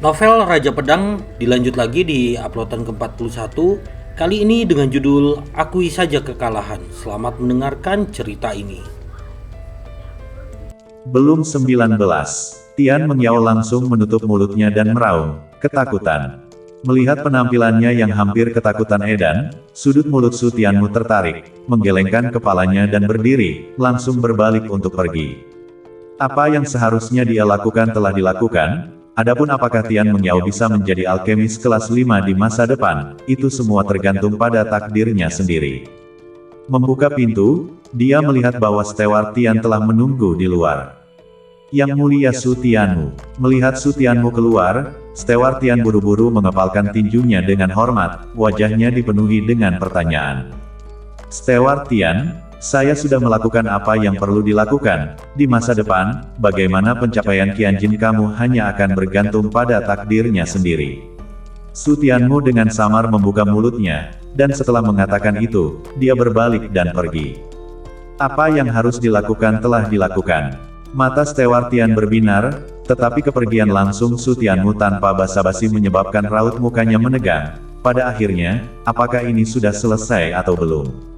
Novel Raja Pedang dilanjut lagi di uploadan ke-41, kali ini dengan judul Akui Saja Kekalahan. Selamat mendengarkan cerita ini. Belum 19, Tian Mengyao langsung menutup mulutnya dan meraung, ketakutan. Melihat penampilannya yang hampir ketakutan edan, sudut mulut Su Tianmu tertarik, menggelengkan kepalanya dan berdiri, langsung berbalik untuk pergi. Apa yang seharusnya dia lakukan telah dilakukan. Adapun apakah Tian Mengyao bisa menjadi alkemis kelas 5 di masa depan, itu semua tergantung pada takdirnya sendiri. Membuka pintu, dia melihat bahwa Steward Tian telah menunggu di luar. Yang mulia Su Tianmu. Melihat Su Tianmu keluar, Steward Tian buru-buru mengepalkan tinjunya dengan hormat, wajahnya dipenuhi dengan pertanyaan. Steward Tian, saya sudah melakukan apa yang perlu dilakukan. Di masa depan, bagaimana pencapaian Qianjin kamu hanya akan bergantung pada takdirnya sendiri. Su Tianmu dengan samar membuka mulutnya, dan setelah mengatakan itu, dia berbalik dan pergi. Apa yang harus dilakukan telah dilakukan. Mata Steward Tian berbinar, tetapi kepergian langsung Su Tianmu tanpa basa-basi menyebabkan raut mukanya menegang. Pada akhirnya, apakah ini sudah selesai atau belum?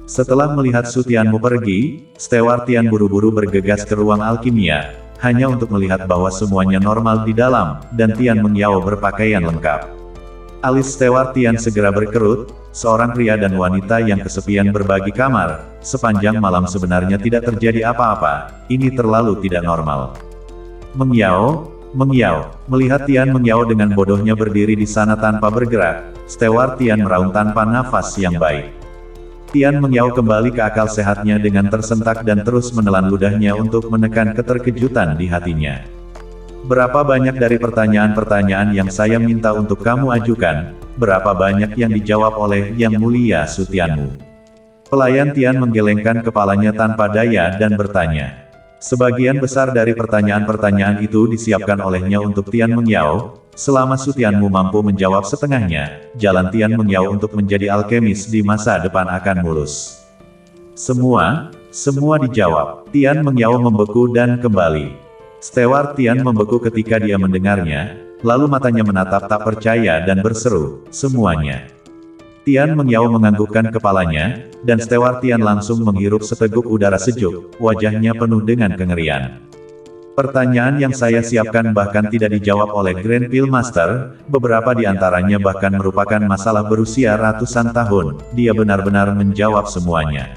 Setelah melihat Su Tianmu pergi, Steward Tian buru-buru bergegas ke ruang alkimia, hanya untuk melihat bahwa semuanya normal di dalam, dan Tian Mengyao berpakaian lengkap. Alis Steward Tian segera berkerut, seorang pria dan wanita yang kesepian berbagi kamar, sepanjang malam sebenarnya tidak terjadi apa-apa, ini terlalu tidak normal. Mengyao, melihat Tian Mengyao dengan bodohnya berdiri di sana tanpa bergerak, Steward Tian meraung tanpa nafas yang baik. Tian Mengyao kembali ke akal sehatnya dengan tersentak dan terus menelan ludahnya untuk menekan keterkejutan di hatinya. Berapa banyak dari pertanyaan-pertanyaan yang saya minta untuk kamu ajukan, berapa banyak yang dijawab oleh Yang Mulia Su Tianmu? Pelayan Tian menggelengkan kepalanya tanpa daya dan bertanya. Sebagian besar dari pertanyaan-pertanyaan itu disiapkan olehnya untuk Tian Mengyao. Selama Su Tianmu mampu menjawab setengahnya, jalan Tian Mengyao untuk menjadi alkemis di masa depan akan mulus. Semua dijawab. Tian Mengyao membeku dan kembali. Steward Tian membeku ketika dia mendengarnya, lalu matanya menatap tak percaya dan berseru, semuanya. Tian Mengyao menganggukkan kepalanya, dan Steward Tian langsung menghirup seteguk udara sejuk, wajahnya penuh dengan kengerian. Pertanyaan yang saya siapkan bahkan tidak dijawab oleh Grand Peel Master, beberapa di antaranya bahkan merupakan masalah berusia ratusan tahun, dia benar-benar menjawab semuanya.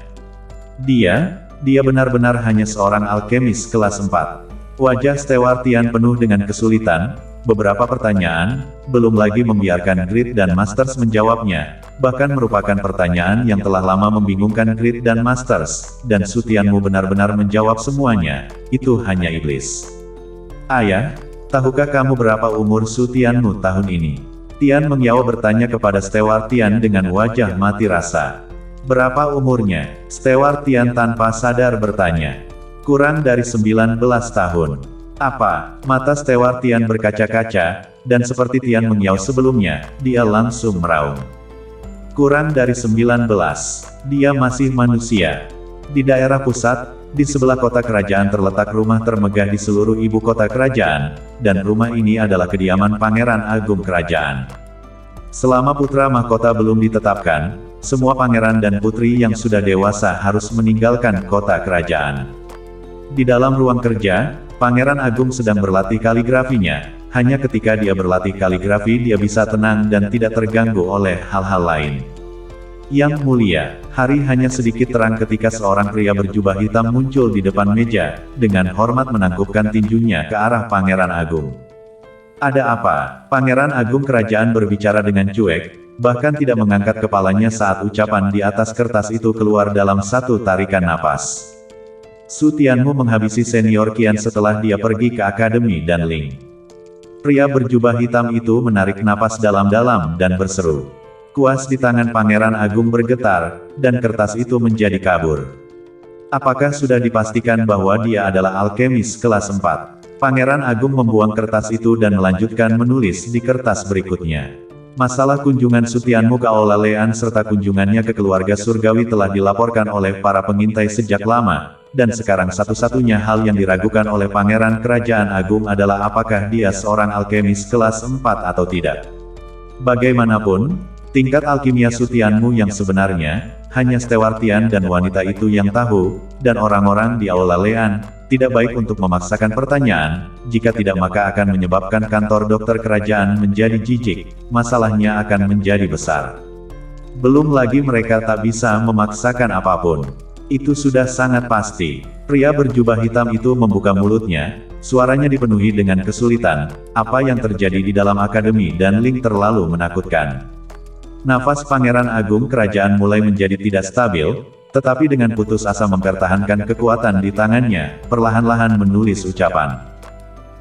Dia benar-benar hanya seorang alkemis kelas 4. Wajah Steward Tian penuh dengan kesulitan, beberapa pertanyaan, belum lagi membiarkan Grid dan Masters menjawabnya, bahkan merupakan pertanyaan yang telah lama membingungkan Grid dan Masters, dan Su Tianmu benar-benar menjawab semuanya, itu hanya iblis. Ayah, tahukah kamu berapa umur Su Tianmu tahun ini? Tian Mengyao bertanya kepada Steward Tian dengan wajah mati rasa. Berapa umurnya? Steward Tian tanpa sadar bertanya. Kurang dari 19 tahun. Apa? Mata Steward Tian berkaca-kaca, dan seperti Tian Mengyao sebelumnya, dia langsung meraung. Kurang dari 19. Dia masih manusia. Di daerah pusat, di sebelah kota kerajaan terletak rumah termegah di seluruh ibu kota kerajaan, dan rumah ini adalah kediaman Pangeran Agung Kerajaan. Selama putra mahkota belum ditetapkan, semua pangeran dan putri yang sudah dewasa harus meninggalkan kota kerajaan. Di dalam ruang kerja, Pangeran Agung sedang berlatih kaligrafinya. Hanya ketika dia berlatih kaligrafi dia bisa tenang dan tidak terganggu oleh hal-hal lain. Yang mulia, hari hanya sedikit terang ketika seorang pria berjubah hitam muncul di depan meja, dengan hormat menangkupkan tinjunya ke arah Pangeran Agung. Ada apa? Pangeran Agung Kerajaan berbicara dengan cuek, bahkan tidak mengangkat kepalanya saat ucapan di atas kertas itu keluar dalam satu tarikan napas. Su Tianmu menghabisi senior Qian setelah dia pergi ke Akademi dan Ling. Pria berjubah hitam itu menarik napas dalam-dalam dan berseru. Kuas di tangan Pangeran Agung bergetar, dan kertas itu menjadi kabur. Apakah sudah dipastikan bahwa dia adalah alkemis kelas 4? Pangeran Agung membuang kertas itu dan melanjutkan menulis di kertas berikutnya. Masalah kunjungan Su Tianmu ke Aula Lean serta kunjungannya ke keluarga surgawi telah dilaporkan oleh para pengintai sejak lama. dan sekarang satu-satunya hal yang diragukan oleh Pangeran Kerajaan Agung adalah apakah dia seorang alkemis kelas 4 atau tidak. Bagaimanapun, tingkat alkimia Sutianmu yang sebenarnya, hanya Stewart Tian dan wanita itu yang tahu, dan orang-orang di Aula Lean. Tidak baik untuk memaksakan pertanyaan, jika tidak maka akan menyebabkan kantor dokter kerajaan menjadi jijik, masalahnya akan menjadi besar. Belum lagi mereka tak bisa memaksakan apapun. Itu sudah sangat pasti. Pria berjubah hitam itu membuka mulutnya, suaranya dipenuhi dengan kesulitan. Apa yang terjadi di dalam akademi dan Ling terlalu menakutkan. Nafas Pangeran Agung Kerajaan mulai menjadi tidak stabil, tetapi dengan putus asa mempertahankan kekuatan di tangannya, perlahan-lahan menulis ucapan.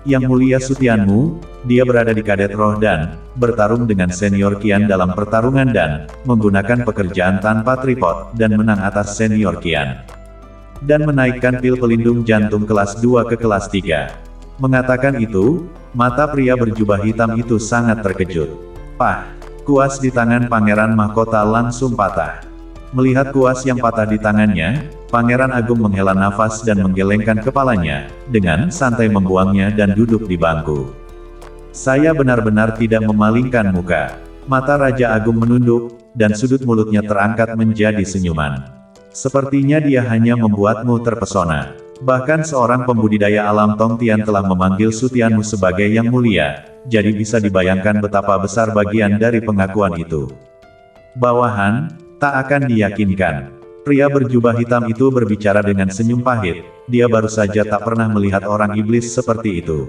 Yang Mulia Sutianmu, dia berada di Kadet Roh dan bertarung dengan Senior Qian dalam pertarungan dan menggunakan pekerjaan tanpa tripod dan menang atas Senior Qian. Dan menaikkan pil pelindung jantung kelas 2 ke kelas 3. Mengatakan itu, mata pria berjubah hitam itu sangat terkejut. Pah! Kuas di tangan Pangeran Mahkota langsung patah. Melihat kuas yang patah di tangannya, Pangeran Agung menghela nafas dan menggelengkan kepalanya, dengan santai membuangnya dan duduk di bangku. Saya benar-benar tidak memalingkan muka. Mata Raja Agung menunduk, dan sudut mulutnya terangkat menjadi senyuman. Sepertinya dia hanya membuatmu terpesona. Bahkan seorang pembudidaya alam Tong Tian telah memanggil Sutianmu sebagai Yang Mulia, jadi bisa dibayangkan betapa besar bagian dari pengakuan itu. Bawahan, tak akan diyakinkan. Pria berjubah hitam itu berbicara dengan senyum pahit, dia baru saja tak pernah melihat orang iblis seperti itu.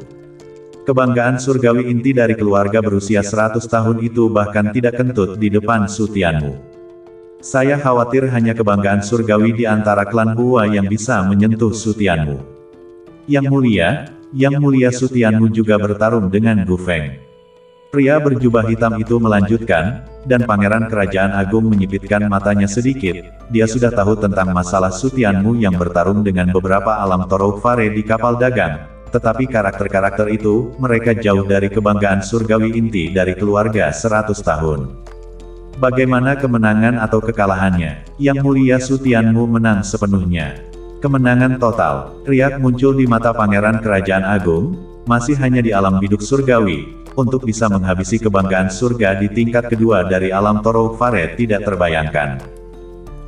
Kebanggaan surgawi inti dari keluarga berusia 100 tahun itu bahkan tidak kentut di depan Sutianmu. Saya khawatir hanya kebanggaan surgawi di antara klan Hua yang bisa menyentuh Sutianmu. Yang Mulia Sutianmu juga bertarung dengan Gu Feng. Pria berjubah hitam itu melanjutkan, dan Pangeran Kerajaan Agung menyipitkan matanya sedikit. Dia sudah tahu tentang masalah Sutianmu yang bertarung dengan beberapa alam Torok Fare di kapal dagang. Tetapi karakter-karakter itu, mereka jauh dari kebanggaan surgawi inti dari keluarga 100 tahun. Bagaimana kemenangan atau kekalahannya? Yang Mulia Sutianmu menang sepenuhnya. Kemenangan total. Riak muncul di mata Pangeran Kerajaan Agung, masih hanya di alam biduk surgawi. Untuk bisa menghabisi kebanggaan surga di tingkat kedua dari alam Torok Fare tidak terbayangkan.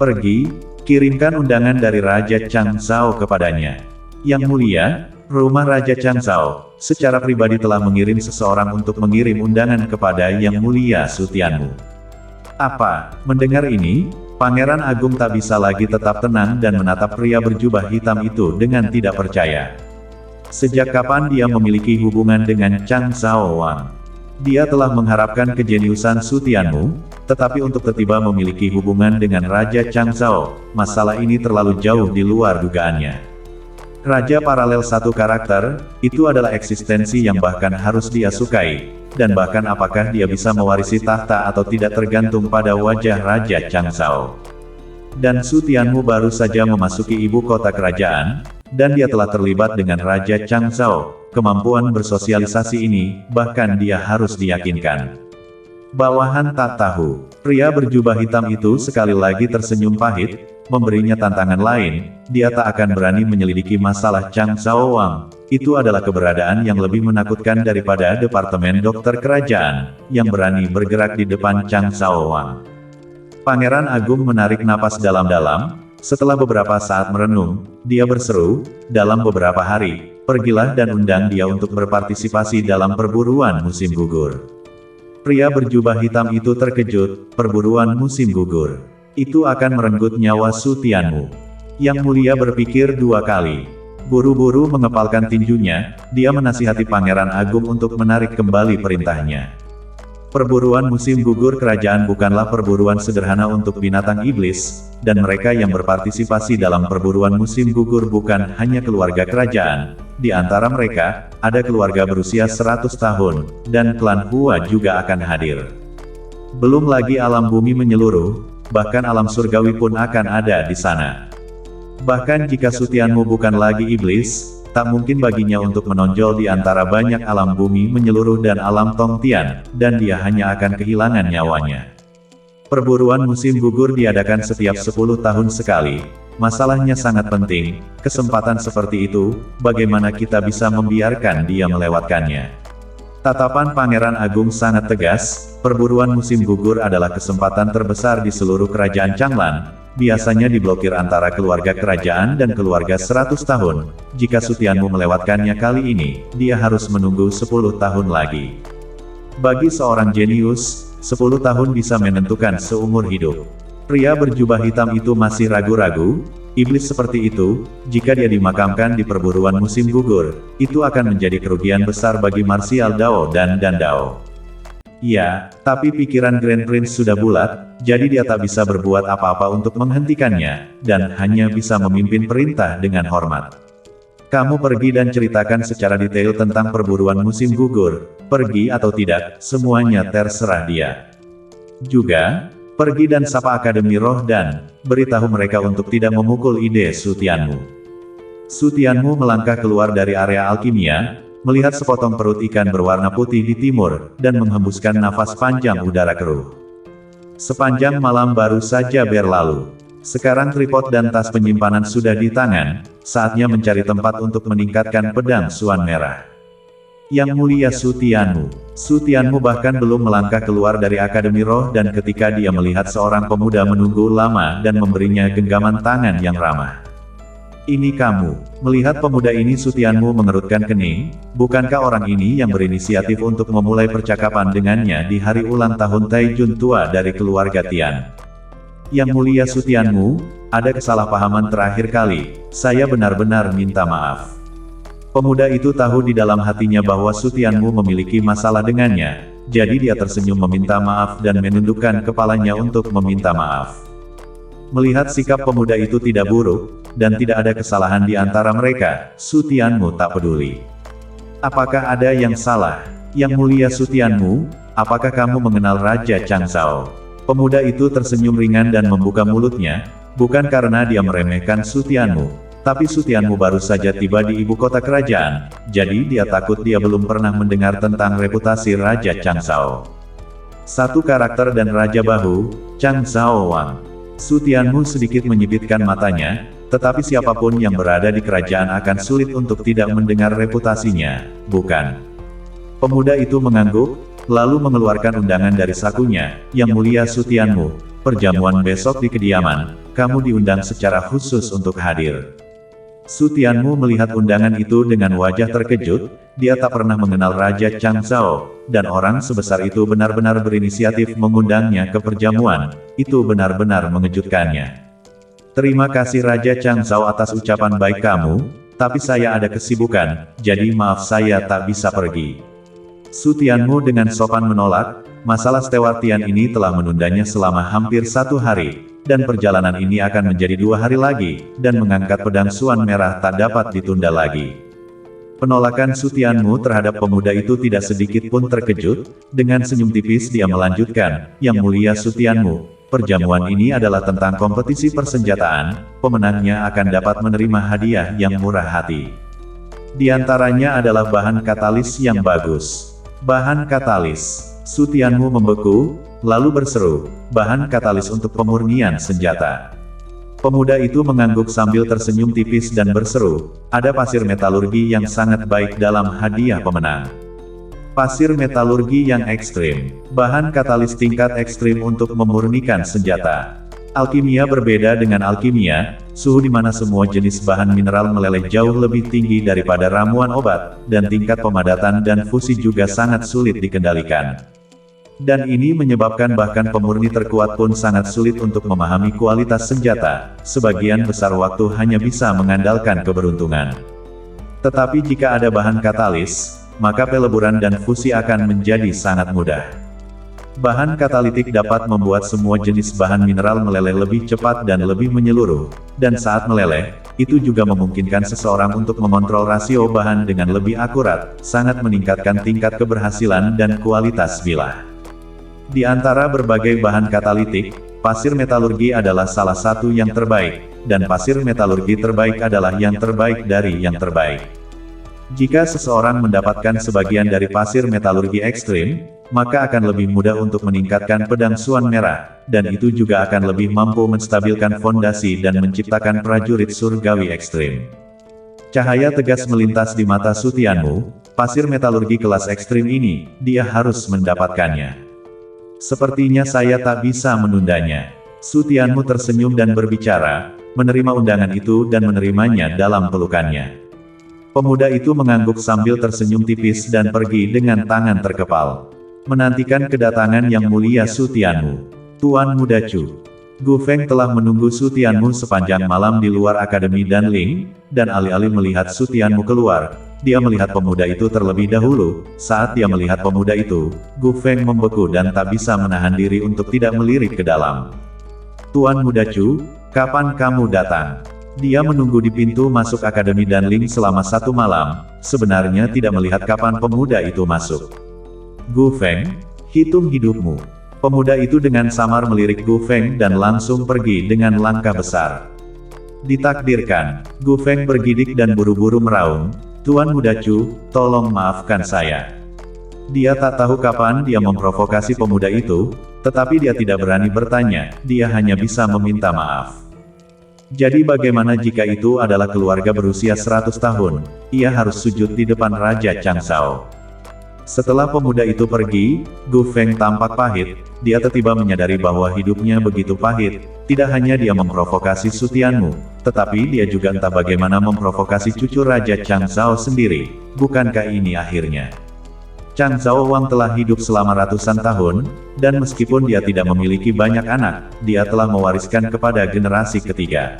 Pergi, kirimkan undangan dari Raja Chang Zhao kepadanya. Yang Mulia, rumah Raja Chang Zhao, secara pribadi telah mengirim seseorang untuk mengirim undangan kepada Yang Mulia Sutianmu. Apa? Mendengar ini, Pangeran Agung tak bisa lagi tetap tenang dan menatap pria berjubah hitam itu dengan tidak percaya. Sejak kapan dia memiliki hubungan dengan Chang Zhao Wang? Dia telah mengharapkan kejeniusan Sutianmu, tetapi untuk tiba-tiba memiliki hubungan dengan Raja Chang Zhao, masalah ini terlalu jauh di luar dugaannya. Raja paralel satu karakter, itu adalah eksistensi yang bahkan harus dia sukai, dan bahkan apakah dia bisa mewarisi tahta atau tidak tergantung pada wajah Raja Chang Zhao. Dan Sutianmu baru saja memasuki ibu kota kerajaan, dan dia telah terlibat dengan Raja Chang Zhao. Kemampuan bersosialisasi ini, bahkan dia harus diyakinkan. Bawahan tak tahu. Pria berjubah hitam itu sekali lagi tersenyum pahit, memberinya tantangan lain. Dia tak akan berani menyelidiki masalah Chang Zhao Wang. Itu adalah keberadaan yang lebih menakutkan daripada Departemen Dokter Kerajaan, yang berani bergerak di depan Chang Zhao Wang. Pangeran Agung menarik napas dalam-dalam. Setelah beberapa saat merenung, dia berseru, dalam beberapa hari, pergilah dan undang dia untuk berpartisipasi dalam perburuan musim gugur. Pria berjubah hitam itu terkejut, perburuan musim gugur. Itu akan merenggut nyawa Sutianmu. Yang Mulia berpikir dua kali. Buru-buru mengepalkan tinjunya, dia menasihati Pangeran Agung untuk menarik kembali perintahnya. Perburuan musim gugur kerajaan bukanlah perburuan sederhana untuk binatang iblis, dan mereka yang berpartisipasi dalam perburuan musim gugur bukan hanya keluarga kerajaan. Di antara mereka, ada keluarga berusia 100 tahun, dan klan Hua juga akan hadir. Belum lagi alam bumi menyeluruh, bahkan alam surgawi pun akan ada di sana. Bahkan jika Sutianmu bukan lagi iblis, tak mungkin baginya untuk menonjol di antara banyak alam bumi menyeluruh dan alam Tong Tian, dan dia hanya akan kehilangan nyawanya. Perburuan musim gugur diadakan setiap 10 tahun sekali, masalahnya sangat penting. Kesempatan seperti itu, bagaimana kita bisa membiarkan dia melewatkannya? Tatapan Pangeran Agung sangat tegas, perburuan musim gugur adalah kesempatan terbesar di seluruh kerajaan Changlan, biasanya diblokir antara keluarga kerajaan dan keluarga 100 tahun. Jika Sutianmu melewatkannya kali ini, dia harus menunggu 10 tahun lagi. Bagi seorang jenius, 10 tahun bisa menentukan seumur hidup. Pria berjubah hitam itu masih ragu-ragu. Iblis seperti itu, jika dia dimakamkan di perburuan musim gugur, itu akan menjadi kerugian besar bagi Martial Dao dan Dao. Ya, tapi pikiran Grand Prince sudah bulat, jadi dia tak bisa berbuat apa-apa untuk menghentikannya, dan hanya bisa memimpin perintah dengan hormat. Kamu pergi dan ceritakan secara detail tentang perburuan musim gugur, pergi atau tidak, semuanya terserah dia. Juga, pergi dan sapa Akademi Roh dan beritahu mereka untuk tidak memukul ide Sutianmu. Sutianmu melangkah keluar dari area alkimia, melihat sepotong perut ikan berwarna putih di timur, dan menghembuskan nafas panjang udara keruh. Sepanjang malam baru saja berlalu. Sekarang tripod dan tas penyimpanan sudah di tangan, saatnya mencari tempat untuk meningkatkan pedang Suan Merah. Yang mulia Sutianmu bahkan belum melangkah keluar dari Akademi Roh dan ketika dia melihat seorang pemuda menunggu lama dan memberinya genggaman tangan yang ramah. Ini kamu. Melihat pemuda ini Sutianmu mengerutkan kening, bukankah orang ini yang berinisiatif untuk memulai percakapan dengannya di hari ulang tahun Taijun tua dari keluarga Tian? Yang mulia Sutianmu, ada kesalahpahaman terakhir kali, saya benar-benar minta maaf. Pemuda itu tahu di dalam hatinya bahwa Sutianmu memiliki masalah dengannya, jadi dia tersenyum meminta maaf dan menundukkan kepalanya untuk meminta maaf. Melihat sikap pemuda itu tidak buruk, dan tidak ada kesalahan di antara mereka, Sutianmu tak peduli. Apakah ada yang salah? Yang mulia Sutianmu, apakah kamu mengenal Raja Changzhou? Pemuda itu tersenyum ringan dan membuka mulutnya, bukan karena dia meremehkan Sutianmu. Tapi Sutianmu baru saja tiba di ibu kota kerajaan, jadi dia takut dia belum pernah mendengar tentang reputasi Raja Changzhou. Satu karakter dan Raja Bahu, Changzhou Wang. Sutianmu sedikit menyipitkan matanya, tetapi siapapun yang berada di kerajaan akan sulit untuk tidak mendengar reputasinya, bukan? Pemuda itu mengangguk, lalu mengeluarkan undangan dari sakunya. Yang mulia Sutianmu, perjamuan besok di kediaman, kamu diundang secara khusus untuk hadir. Sutianmu melihat undangan itu dengan wajah terkejut, dia tak pernah mengenal Raja Changzhou, dan orang sebesar itu benar-benar berinisiatif mengundangnya ke perjamuan, itu benar-benar mengejutkannya. Terima kasih Raja Changzhou atas ucapan baik kamu, tapi saya ada kesibukan, jadi maaf saya tak bisa pergi. Sutianmu dengan sopan menolak, masalah Steward Tian ini telah menundanya selama hampir 1 hari. Dan perjalanan ini akan menjadi 2 hari lagi, dan mengangkat pedang Suan Merah tak dapat ditunda lagi. Penolakan Sutianmu terhadap pemuda itu tidak sedikit pun terkejut, dengan senyum tipis dia melanjutkan, Yang mulia Sutianmu, perjamuan ini adalah tentang kompetisi persenjataan, pemenangnya akan dapat menerima hadiah yang murah hati. Di antaranya adalah bahan katalis yang bagus. Bahan katalis. Sutianmu membeku, lalu berseru, bahan katalis untuk pemurnian senjata. Pemuda itu mengangguk sambil tersenyum tipis dan berseru, ada pasir metalurgi yang sangat baik dalam hadiah pemenang. Pasir metalurgi yang ekstrim, bahan katalis tingkat ekstrim untuk memurnikan senjata. Alkimia berbeda dengan alkimia, suhu di mana semua jenis bahan mineral meleleh jauh lebih tinggi daripada ramuan obat, dan tingkat pemadatan dan fusi juga sangat sulit dikendalikan. Dan ini menyebabkan bahkan pemurni terkuat pun sangat sulit untuk memahami kualitas senjata, sebagian besar waktu hanya bisa mengandalkan keberuntungan. Tetapi jika ada bahan katalis, maka peleburan dan fusi akan menjadi sangat mudah. Bahan katalitik dapat membuat semua jenis bahan mineral meleleh lebih cepat dan lebih menyeluruh, dan saat meleleh, itu juga memungkinkan seseorang untuk mengontrol rasio bahan dengan lebih akurat, sangat meningkatkan tingkat keberhasilan dan kualitas bilah. Di antara berbagai bahan katalitik, pasir metalurgi adalah salah satu yang terbaik, dan pasir metalurgi terbaik adalah yang terbaik dari yang terbaik. Jika seseorang mendapatkan sebagian dari pasir metalurgi ekstrim, maka akan lebih mudah untuk meningkatkan pedang Suan Merah, dan itu juga akan lebih mampu menstabilkan fondasi dan menciptakan prajurit surgawi ekstrim. Cahaya tegas melintas di mata Su Tianmu, pasir metalurgi kelas ekstrim ini, dia harus mendapatkannya. Sepertinya saya tak bisa menundanya. Su Tianmu tersenyum dan berbicara, menerima undangan itu dan menerimanya dalam pelukannya. Pemuda itu mengangguk sambil tersenyum tipis dan pergi dengan tangan terkepal. Menantikan kedatangan Yang Mulia Su Tianmu. Tuan Muda Chu. Gu Feng telah menunggu Su Tianmu sepanjang malam di luar Akademi Danling, dan alih-alih melihat Su Tianmu keluar, dia melihat pemuda itu terlebih dahulu. Saat dia melihat pemuda itu, Gu Feng membeku dan tak bisa menahan diri untuk tidak melirik ke dalam. Tuan Muda Chu, kapan kamu datang? Dia menunggu di pintu masuk Akademi Danling selama 1 malam, sebenarnya tidak melihat kapan pemuda itu masuk. Gu Feng, hitung hidupmu. Pemuda itu dengan samar melirik Gu Feng dan langsung pergi dengan langkah besar. Ditakdirkan, Gu Feng bergidik dan buru-buru meraung, Tuan Muda Chu, tolong maafkan saya. Dia tak tahu kapan dia memprovokasi pemuda itu, tetapi dia tidak berani bertanya, dia hanya bisa meminta maaf. Jadi bagaimana jika itu adalah keluarga berusia 100 tahun, ia harus sujud di depan Raja Changzhou. Setelah pemuda itu pergi, Gu Feng tampak pahit, dia tiba-tiba menyadari bahwa hidupnya begitu pahit, tidak hanya dia memprovokasi Su Tianmu, tetapi dia juga entah bagaimana memprovokasi cucu Raja Changzhou sendiri, bukankah ini akhirnya? Changzhou Wang telah hidup selama ratusan tahun, dan meskipun dia tidak memiliki banyak anak, dia telah mewariskan kepada generasi ketiga.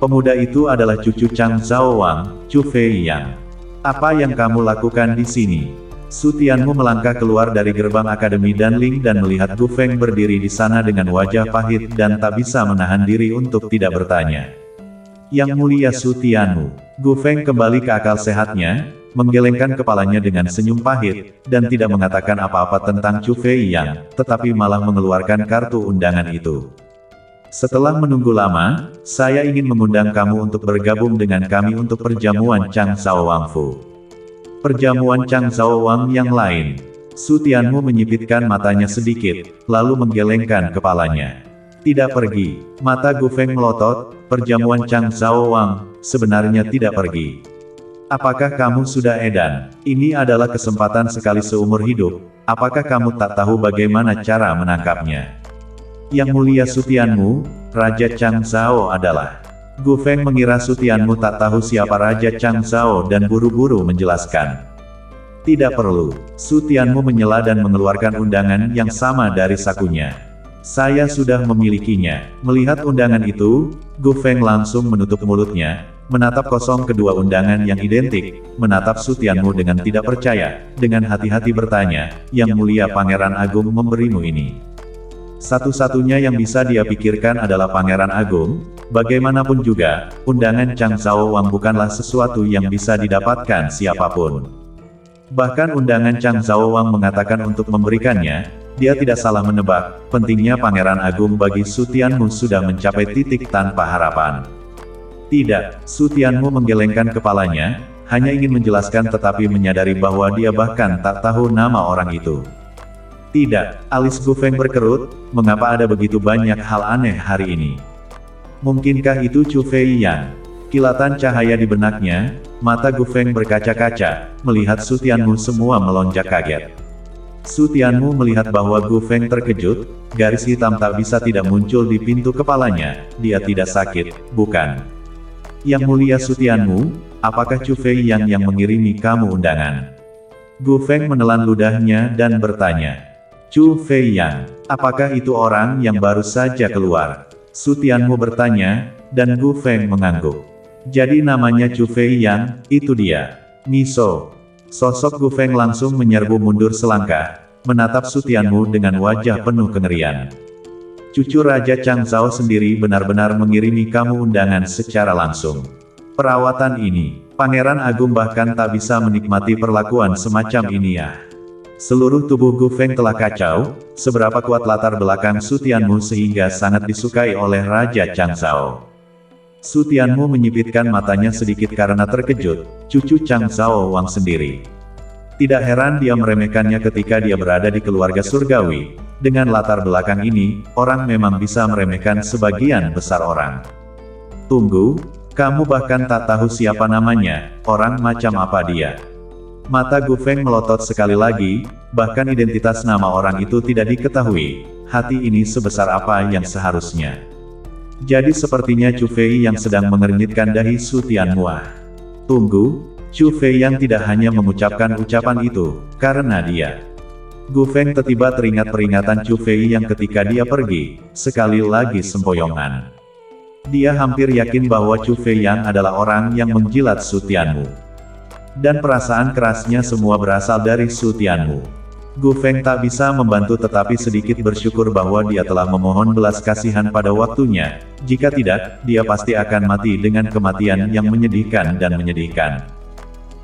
Pemuda itu adalah cucu Changzhou Wang, Chu Feiyang. Apa yang kamu lakukan di sini? Su Tianmu melangkah keluar dari gerbang Akademi Danling dan melihat Gu Feng berdiri di sana dengan wajah pahit dan tak bisa menahan diri untuk tidak bertanya. Yang Mulia Su Tianmu. Gu Feng kembali ke akal sehatnya, menggelengkan kepalanya dengan senyum pahit, dan tidak mengatakan apa-apa tentang Chu Feiyang, tetapi malah mengeluarkan kartu undangan itu. Setelah menunggu lama, saya ingin mengundang kamu untuk bergabung dengan kami untuk perjamuan Changzhou Wang Fu. Perjamuan Changzhou Wang yang lain. Su Tianmu menyipitkan matanya sedikit, lalu menggelengkan kepalanya. Tidak pergi. Mata Gu Feng melotot, perjamuan Changzhou Wang, sebenarnya tidak pergi. Apakah kamu sudah edan? Ini adalah kesempatan sekali seumur hidup, apakah kamu tak tahu bagaimana cara menangkapnya? Yang Mulia Su Tianmu, Raja Changzhou adalah. Gu Feng mengira Su Tianmu tak tahu siapa Raja Changzhou dan buru-buru menjelaskan. Tidak perlu. Su Tianmu menyela dan mengeluarkan undangan yang sama dari sakunya. Saya sudah memilikinya. Melihat undangan itu, Gu Feng langsung menutup mulutnya, menatap kosong kedua undangan yang identik, menatap Su Tianmu dengan tidak percaya, dengan hati-hati bertanya, Yang Mulia Pangeran Agung memberimu ini. Satu-satunya yang bisa dia pikirkan adalah Pangeran Agung, bagaimanapun juga, undangan Changzhou Wang bukanlah sesuatu yang bisa didapatkan siapapun. Bahkan undangan Changzhou Wang mengatakan untuk memberikannya, dia tidak salah menebak, pentingnya Pangeran Agung bagi Su Tianmu sudah mencapai titik tanpa harapan. Tidak, Su Tianmu menggelengkan kepalanya, hanya ingin menjelaskan tetapi menyadari bahwa dia bahkan tak tahu nama orang itu. Tidak, alis Gu Feng berkerut, mengapa ada begitu banyak hal aneh hari ini? Mungkinkah itu Chu Feiyang? Kilatan cahaya di benaknya, mata Gu Feng berkaca-kaca, melihat Su Tianmu semua melonjak kaget. Su Tianmu melihat bahwa Gu Feng terkejut, garis hitam tak bisa tidak muncul di pintu kepalanya, dia tidak sakit, bukan? Yang Mulia Su Tianmu, apakah Chu Feiyang yang mengirimi kamu undangan? Gu Feng menelan ludahnya dan bertanya. Chu Feiyang, apakah itu orang yang baru saja keluar? Su Tianmu bertanya, dan Gu Feng mengangguk. Jadi namanya Chu Feiyang, itu dia. Miso. Sosok Gu Feng langsung menyerbu mundur selangkah, menatap Su Tianmu dengan wajah penuh kengerian. Cucu Raja Changzhou sendiri benar-benar mengirimi kamu undangan secara langsung. Perawatan ini, Pangeran Agung bahkan tak bisa menikmati perlakuan semacam ini ya. Seluruh tubuh Gu Feng telah kacau, seberapa kuat latar belakang Su Tianmu sehingga sangat disukai oleh Raja Changzhou. Su Tianmu menyipitkan matanya sedikit karena terkejut, cucu Changzhou Wang sendiri. Tidak heran dia meremehkannya ketika dia berada di keluarga surgawi. Dengan latar belakang ini, orang memang bisa meremehkan sebagian besar orang. Tunggu, kamu bahkan tak tahu siapa namanya, orang macam apa dia. Mata Gu Feng melotot sekali lagi, bahkan identitas nama orang itu tidak diketahui. Hati ini sebesar apa yang seharusnya. Jadi sepertinya Chu Fei yang sedang mengernyitkan dahi Su Tianhua. Tunggu, Chu Fei yang tidak hanya mengucapkan ucapan itu, karena dia. Gu Feng tiba-tiba teringat peringatan Chu Fei yang ketika dia pergi, sekali lagi sempoyongan. Dia hampir yakin bahwa Chu Fei yang adalah orang yang menjilat Su Tianmu. Dan perasaan kerasnya semua berasal dari Su Tianmu. Gu Feng tak bisa membantu tetapi sedikit bersyukur bahwa dia telah memohon belas kasihan pada waktunya. Jika tidak, dia pasti akan mati dengan kematian yang menyedihkan dan menyedihkan.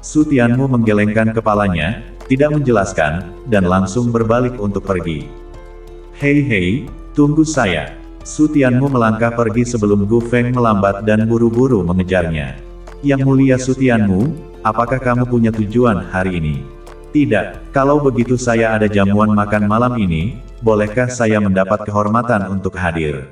Su Tianmu menggelengkan kepalanya, tidak menjelaskan, dan langsung berbalik untuk pergi. Hei, tunggu saya. Su Tianmu melangkah pergi sebelum Gu Feng melambat dan buru-buru mengejarnya. Yang mulia Su Tianmu, apakah kamu punya tujuan hari ini? Tidak, kalau begitu saya ada jamuan makan malam ini, bolehkah saya mendapat kehormatan untuk hadir?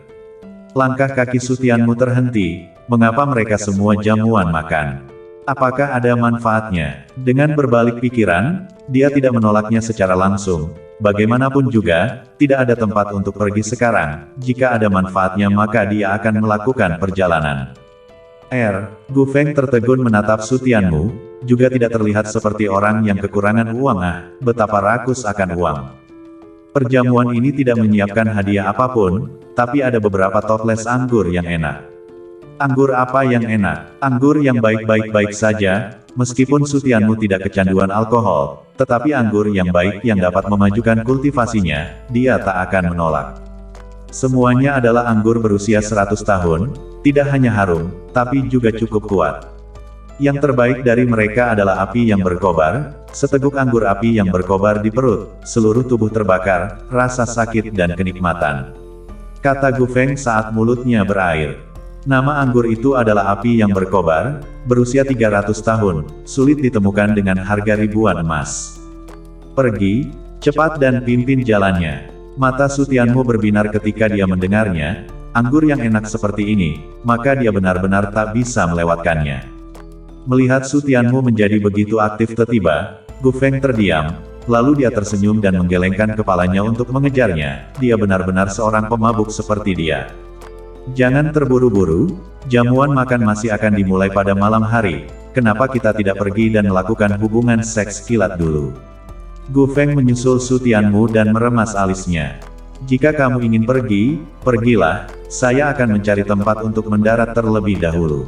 Langkah kaki Su Tianmu terhenti, mengapa mereka semua jamuan makan? Apakah ada manfaatnya? Dengan berbalik pikiran, dia tidak menolaknya secara langsung. Bagaimanapun juga, tidak ada tempat untuk pergi sekarang. Jika ada manfaatnya maka dia akan melakukan perjalanan. Gu Feng tertegun menatap Su Tianmu, juga tidak terlihat seperti orang yang kekurangan uang. Betapa rakus akan uang. Perjamuan ini tidak menyiapkan hadiah apapun, tapi ada beberapa toples anggur yang enak. Anggur apa yang enak? Anggur yang baik-baik saja, meskipun Su Tianmu tidak kecanduan alkohol, tetapi anggur yang baik yang dapat memajukan kultivasinya, dia tak akan menolak. Semuanya adalah anggur berusia 100 tahun, tidak hanya harum, tapi juga cukup kuat. Yang terbaik dari mereka adalah api yang berkobar, seteguk anggur api yang berkobar di perut, seluruh tubuh terbakar, rasa sakit dan kenikmatan. Kata Gu Feng saat mulutnya berair. Nama anggur itu adalah api yang berkobar, berusia 300 tahun, sulit ditemukan dengan harga ribuan emas. Pergi, cepat dan pimpin jalannya. Mata Su Tianmu berbinar ketika dia mendengarnya, anggur yang enak seperti ini, maka dia benar-benar tak bisa melewatkannya. Melihat Su Tianmu menjadi begitu aktif tiba-tiba, Gu Feng terdiam, lalu dia tersenyum dan menggelengkan kepalanya untuk mengejarnya. Dia benar-benar seorang pemabuk seperti dia. Jangan terburu-buru, jamuan makan masih akan dimulai pada malam hari, kenapa kita tidak pergi dan melakukan hubungan seks kilat dulu? Gu Feng menyusul Su Tianmu dan meremas alisnya. Jika kamu ingin pergi, pergilah, saya akan mencari tempat untuk mendarat terlebih dahulu.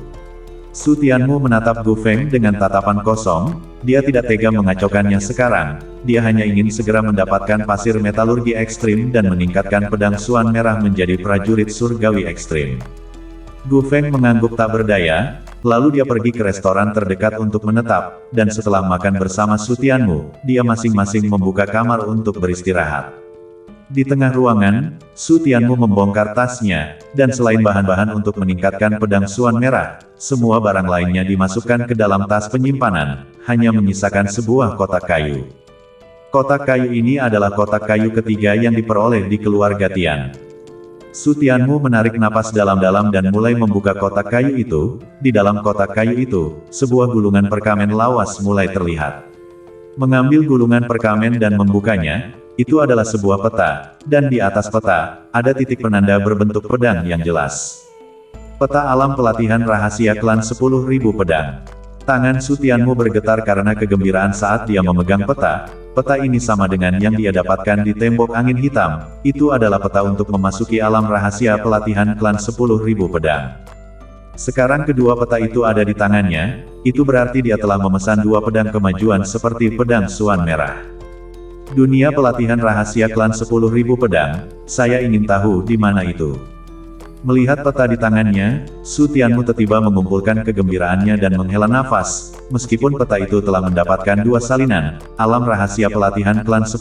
Su Tianmu menatap Gu Feng dengan tatapan kosong, dia tidak tega mengacaukannya sekarang, dia hanya ingin segera mendapatkan pasir metalurgi ekstrim dan meningkatkan pedang Suan Merah menjadi prajurit surgawi ekstrim. Gu Feng mengangguk tak berdaya, lalu dia pergi ke restoran terdekat untuk menetap, dan setelah makan bersama Su Tianmu, dia masing-masing membuka kamar untuk beristirahat. Di tengah ruangan, Su Tianmu membongkar tasnya, dan selain bahan-bahan untuk meningkatkan pedang Suan Merah, semua barang lainnya dimasukkan ke dalam tas penyimpanan, hanya menyisakan sebuah kotak kayu. Kotak kayu ini adalah kotak kayu ketiga yang diperoleh di keluarga Tian. Su Tianmu menarik napas dalam-dalam dan mulai membuka kotak kayu itu. Di dalam kotak kayu itu, sebuah gulungan perkamen lawas mulai terlihat. Mengambil gulungan perkamen dan membukanya, itu adalah sebuah peta, dan di atas peta, ada titik penanda berbentuk pedang yang jelas. Peta alam pelatihan rahasia klan 10.000 pedang. Tangan Su Tianmu bergetar karena kegembiraan saat dia memegang peta. Peta ini sama dengan yang dia dapatkan di tembok angin hitam. Itu adalah peta untuk memasuki alam rahasia pelatihan klan 10.000 pedang. Sekarang kedua peta itu ada di tangannya, itu berarti dia telah memesan dua pedang kemajuan seperti pedang Suan Merah. Dunia pelatihan rahasia klan 10.000 pedang, saya ingin tahu di mana itu. Melihat peta di tangannya, Su Tianmu tiba-tiba mengumpulkan kegembiraannya dan menghela nafas, meskipun peta itu telah mendapatkan dua salinan, alam rahasia pelatihan klan 10.000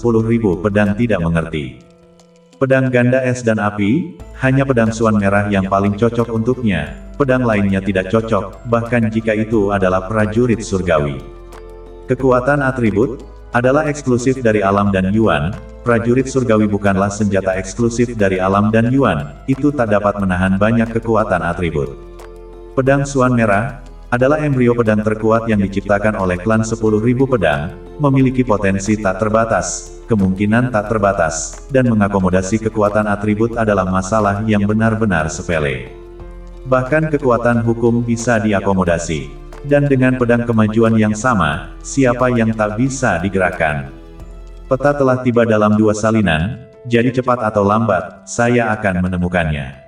pedang tidak mengerti. Pedang ganda es dan api, hanya pedang Suan Merah yang paling cocok untuknya, pedang lainnya tidak cocok, bahkan jika itu adalah prajurit surgawi. Kekuatan atribut, adalah eksklusif dari Alam dan Yuan. Prajurit surgawi bukanlah senjata eksklusif dari Alam dan Yuan, itu tak dapat menahan banyak kekuatan atribut. Pedang Suan Merah adalah embrio pedang terkuat yang diciptakan oleh klan 10.000 pedang, memiliki potensi tak terbatas, kemungkinan tak terbatas, dan mengakomodasi kekuatan atribut adalah masalah yang benar-benar sepele. Bahkan kekuatan hukum bisa diakomodasi. Dan dengan pedang kemajuan yang sama, siapa yang tak bisa digerakkan? Peta telah tiba dalam 2 salinan, jadi cepat atau lambat, saya akan menemukannya.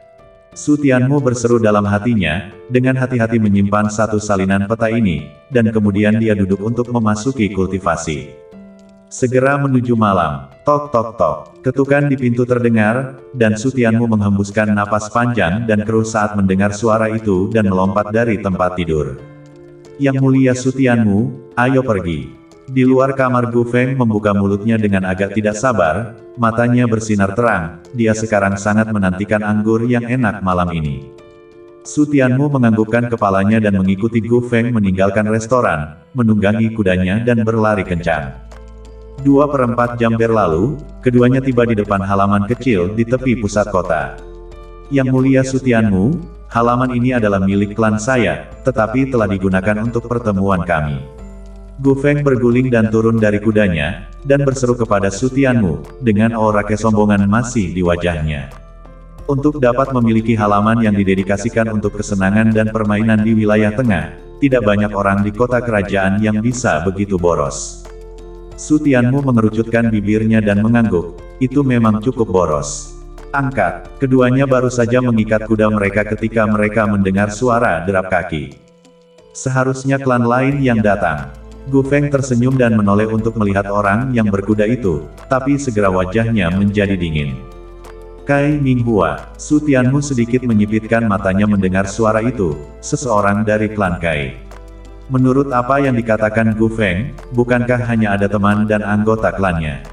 Su Tianmu berseru dalam hatinya, dengan hati-hati menyimpan 1 salinan peta ini, dan kemudian dia duduk untuk memasuki kultivasi. Segera menuju malam, tok tok tok, ketukan di pintu terdengar, dan Su Tianmu menghembuskan napas panjang dan keruh saat mendengar suara itu dan melompat dari tempat tidur. Yang mulia Su Tianmu, ayo pergi. Di luar kamar Gu Feng membuka mulutnya dengan agak tidak sabar, matanya bersinar terang, dia sekarang sangat menantikan anggur yang enak malam ini. Su Tianmu menganggukkan kepalanya dan mengikuti Gu Feng meninggalkan restoran, menunggangi kudanya dan berlari kencang. 2/4 jam berlalu, keduanya tiba di depan halaman kecil di tepi pusat kota. Yang mulia Su Tianmu, halaman ini adalah milik klan saya, tetapi telah digunakan untuk pertemuan kami. Gu Feng berguling dan turun dari kudanya, dan berseru kepada Su Tianmu, dengan aura kesombongan masih di wajahnya. Untuk dapat memiliki halaman yang didedikasikan untuk kesenangan dan permainan di wilayah tengah, tidak banyak orang di kota kerajaan yang bisa begitu boros. Su Tianmu mengerucutkan bibirnya dan mengangguk, itu memang cukup boros. Angkat, keduanya baru saja mengikat kuda mereka ketika mereka mendengar suara derap kaki. Seharusnya klan lain yang datang. Gu Feng tersenyum dan menoleh untuk melihat orang yang berkuda itu, tapi segera wajahnya menjadi dingin. Kai Minghua, Su Tianmu sedikit menyipitkan matanya mendengar suara itu, seseorang dari klan Kai. Menurut apa yang dikatakan Gu Feng, bukankah hanya ada teman dan anggota klannya?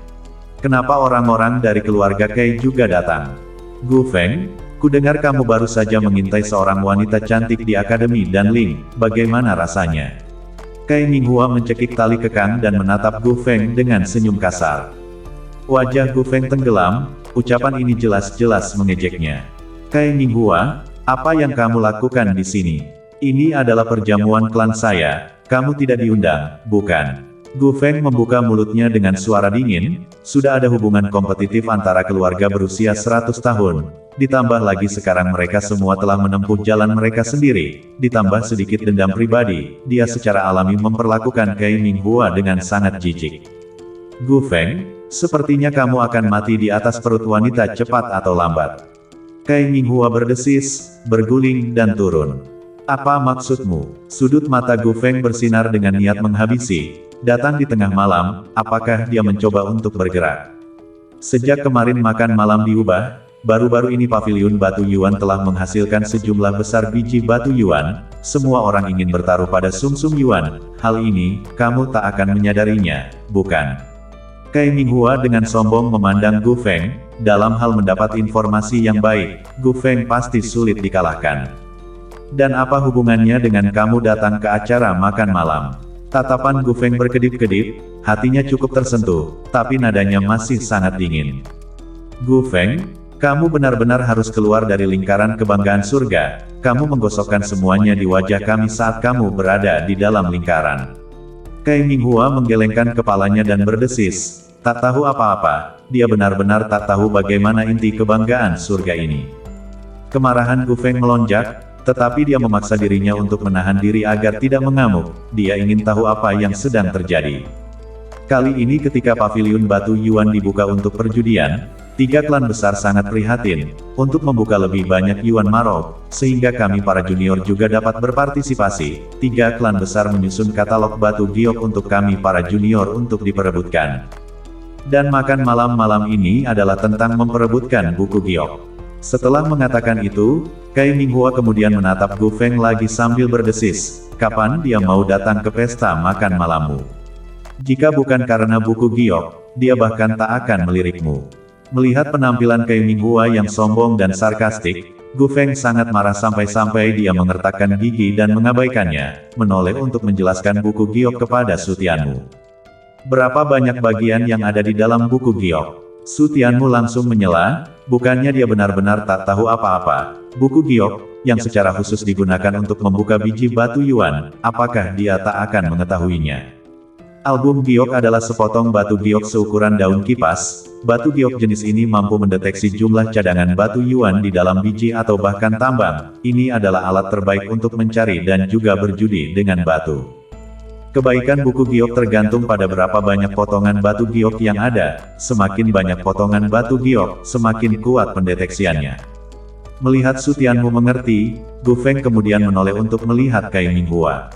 Kenapa orang-orang dari keluarga Kai juga datang? Gu Feng, kudengar kamu baru saja mengintai seorang wanita cantik di Akademi Dan Ling, bagaimana rasanya? Kai Minghua mencekik tali kekang dan menatap Gu Feng dengan senyum kasar. Wajah Gu Feng tenggelam, ucapan ini jelas-jelas mengejeknya. Kai Minghua, apa yang kamu lakukan di sini? Ini adalah perjamuan klan saya, kamu tidak diundang, bukan? Gu Feng membuka mulutnya dengan suara dingin, sudah ada hubungan kompetitif antara keluarga berusia 100 tahun, ditambah lagi sekarang mereka semua telah menempuh jalan mereka sendiri, ditambah sedikit dendam pribadi, dia secara alami memperlakukan Kai Minghua dengan sangat jijik. Gu Feng, sepertinya kamu akan mati di atas perut wanita cepat atau lambat. Kai Minghua berdesis, berguling dan turun. Apa maksudmu? Sudut mata Gu Feng bersinar dengan niat menghabisi. Datang di tengah malam, apakah dia mencoba untuk bergerak? Sejak kemarin makan malam diubah, baru-baru ini paviliun batu Yuan telah menghasilkan sejumlah besar biji batu Yuan, semua orang ingin bertaruh pada sumsum Yuan, hal ini, kamu tak akan menyadarinya, bukan? Kai Minghua dengan sombong memandang Gu Feng, dalam hal mendapat informasi yang baik, Gu Feng pasti sulit dikalahkan. Dan apa hubungannya dengan kamu datang ke acara makan malam? Tatapan Gu Feng berkedip-kedip, hatinya cukup tersentuh, tapi nadanya masih sangat dingin. Gu Feng, kamu benar-benar harus keluar dari lingkaran kebanggaan surga, kamu menggosokkan semuanya di wajah kami saat kamu berada di dalam lingkaran. Kai Minghua menggelengkan kepalanya dan berdesis, tak tahu apa-apa, dia benar-benar tak tahu bagaimana inti kebanggaan surga ini. Kemarahan Gu Feng melonjak, tetapi dia memaksa dirinya untuk menahan diri agar tidak mengamuk, dia ingin tahu apa yang sedang terjadi. Kali ini ketika paviliun batu Yuan dibuka untuk perjudian, 3 klan besar sangat prihatin, untuk membuka lebih banyak Yuan Marok, sehingga kami para junior juga dapat berpartisipasi, 3 klan besar menyusun katalog batu giok untuk kami para junior untuk diperebutkan. Dan makan malam-malam ini adalah tentang memperebutkan buku giok. Setelah mengatakan itu, Kai Minghua kemudian menatap Gu Feng lagi sambil berdesis, kapan dia mau datang ke pesta makan malammu? Jika bukan karena buku giok, dia bahkan tak akan melirikmu. Melihat penampilan Kai Minghua yang sombong dan sarkastik, Gu Feng sangat marah sampai-sampai dia mengertakkan gigi dan mengabaikannya, menoleh untuk menjelaskan buku giok kepada Su Tianmu. Berapa banyak bagian yang ada di dalam buku giok? Su Tianmu langsung menyela, bukannya dia benar-benar tak tahu apa-apa. Buku giok, yang secara khusus digunakan untuk membuka biji batu Yuan, apakah dia tak akan mengetahuinya? Album giok adalah sepotong batu giok seukuran daun kipas. Batu giok jenis ini mampu mendeteksi jumlah cadangan batu Yuan di dalam biji atau bahkan tambang. Ini adalah alat terbaik untuk mencari dan juga berjudi dengan batu. Kebaikan buku giok tergantung pada berapa banyak potongan batu giok yang ada. Semakin banyak potongan batu giok, semakin kuat pendeteksiannya. Melihat Su Tianmu mengerti, Gu Feng kemudian menoleh untuk melihat Kai Minghua.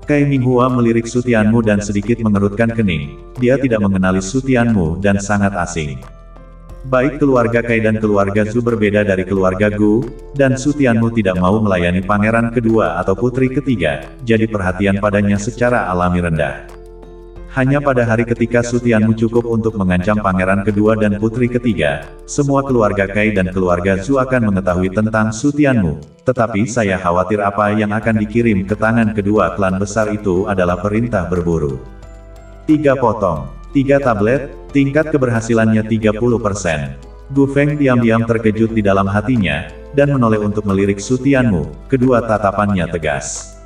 Kai Minghua melirik Su Tianmu dan sedikit mengerutkan kening. Dia tidak mengenali Su Tianmu dan sangat asing. Baik keluarga Kai dan keluarga Zhu berbeda dari keluarga Gu, dan Su Tianmu tidak mau melayani pangeran kedua atau putri ketiga, jadi perhatian padanya secara alami rendah. Hanya pada hari ketika Su Tianmu cukup untuk mengancam pangeran kedua dan putri ketiga, semua keluarga Kai dan keluarga Zhu akan mengetahui tentang Su Tianmu. Tetapi saya khawatir apa yang akan dikirim ke tangan kedua klan besar itu adalah perintah berburu. 3 potong. 3 tablet, tingkat keberhasilannya 30%. Gu Feng diam-diam terkejut di dalam hatinya, dan menoleh untuk melirik Su Tianmu, kedua tatapannya tegas.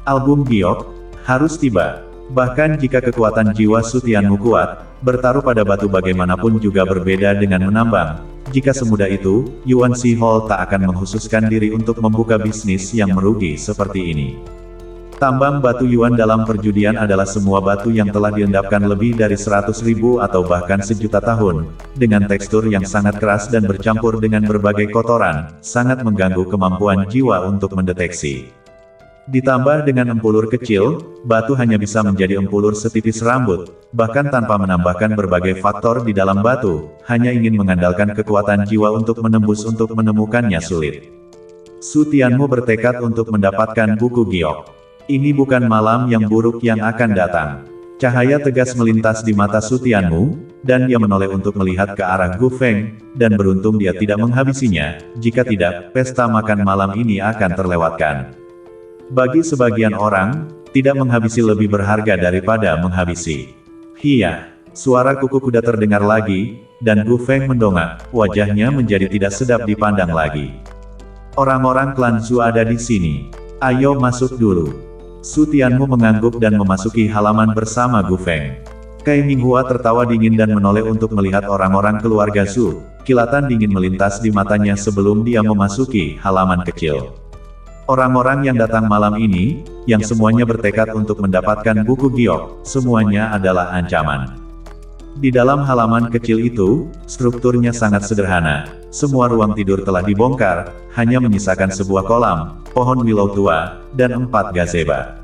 Album giok, harus tiba. Bahkan jika kekuatan jiwa Su Tianmu kuat, bertaruh pada batu bagaimanapun juga berbeda dengan menambang. Jika semudah itu, Yuan Si Hall tak akan menghususkan diri untuk membuka bisnis yang merugi seperti ini. Tambang batu Yuan dalam perjudian adalah semua batu yang telah diendapkan lebih dari 100.000 atau bahkan sejuta tahun, dengan tekstur yang sangat keras dan bercampur dengan berbagai kotoran, sangat mengganggu kemampuan jiwa untuk mendeteksi. Ditambah dengan empulur kecil, batu hanya bisa menjadi empulur setipis rambut, bahkan tanpa menambahkan berbagai faktor di dalam batu, hanya ingin mengandalkan kekuatan jiwa untuk menembus untuk menemukannya sulit. Su Tianmu bertekad untuk mendapatkan buku giok. Ini bukan malam yang buruk yang akan datang. Cahaya tegas melintas di mata Su Tianmu, dan dia menoleh untuk melihat ke arah Gu Feng, dan beruntung dia tidak menghabisinya, jika tidak, pesta makan malam ini akan terlewatkan. Bagi sebagian orang, tidak menghabisi lebih berharga daripada menghabisi. Hiya, suara kuku kuda terdengar lagi, dan Gu Feng mendongak, wajahnya menjadi tidak sedap dipandang lagi. Orang-orang klan Zhu ada di sini. Ayo masuk dulu. Su Tianmu mengangguk dan memasuki halaman bersama Gu Feng. Kai Minghua tertawa dingin dan menoleh untuk melihat orang-orang keluarga Zhu. Kilatan dingin melintas di matanya sebelum dia memasuki halaman kecil. Orang-orang yang datang malam ini, yang semuanya bertekad untuk mendapatkan buku giok, semuanya adalah ancaman. Di dalam halaman kecil itu, strukturnya sangat sederhana. Semua ruang tidur telah dibongkar, hanya menyisakan sebuah kolam, pohon willow tua, dan 4 gazeba.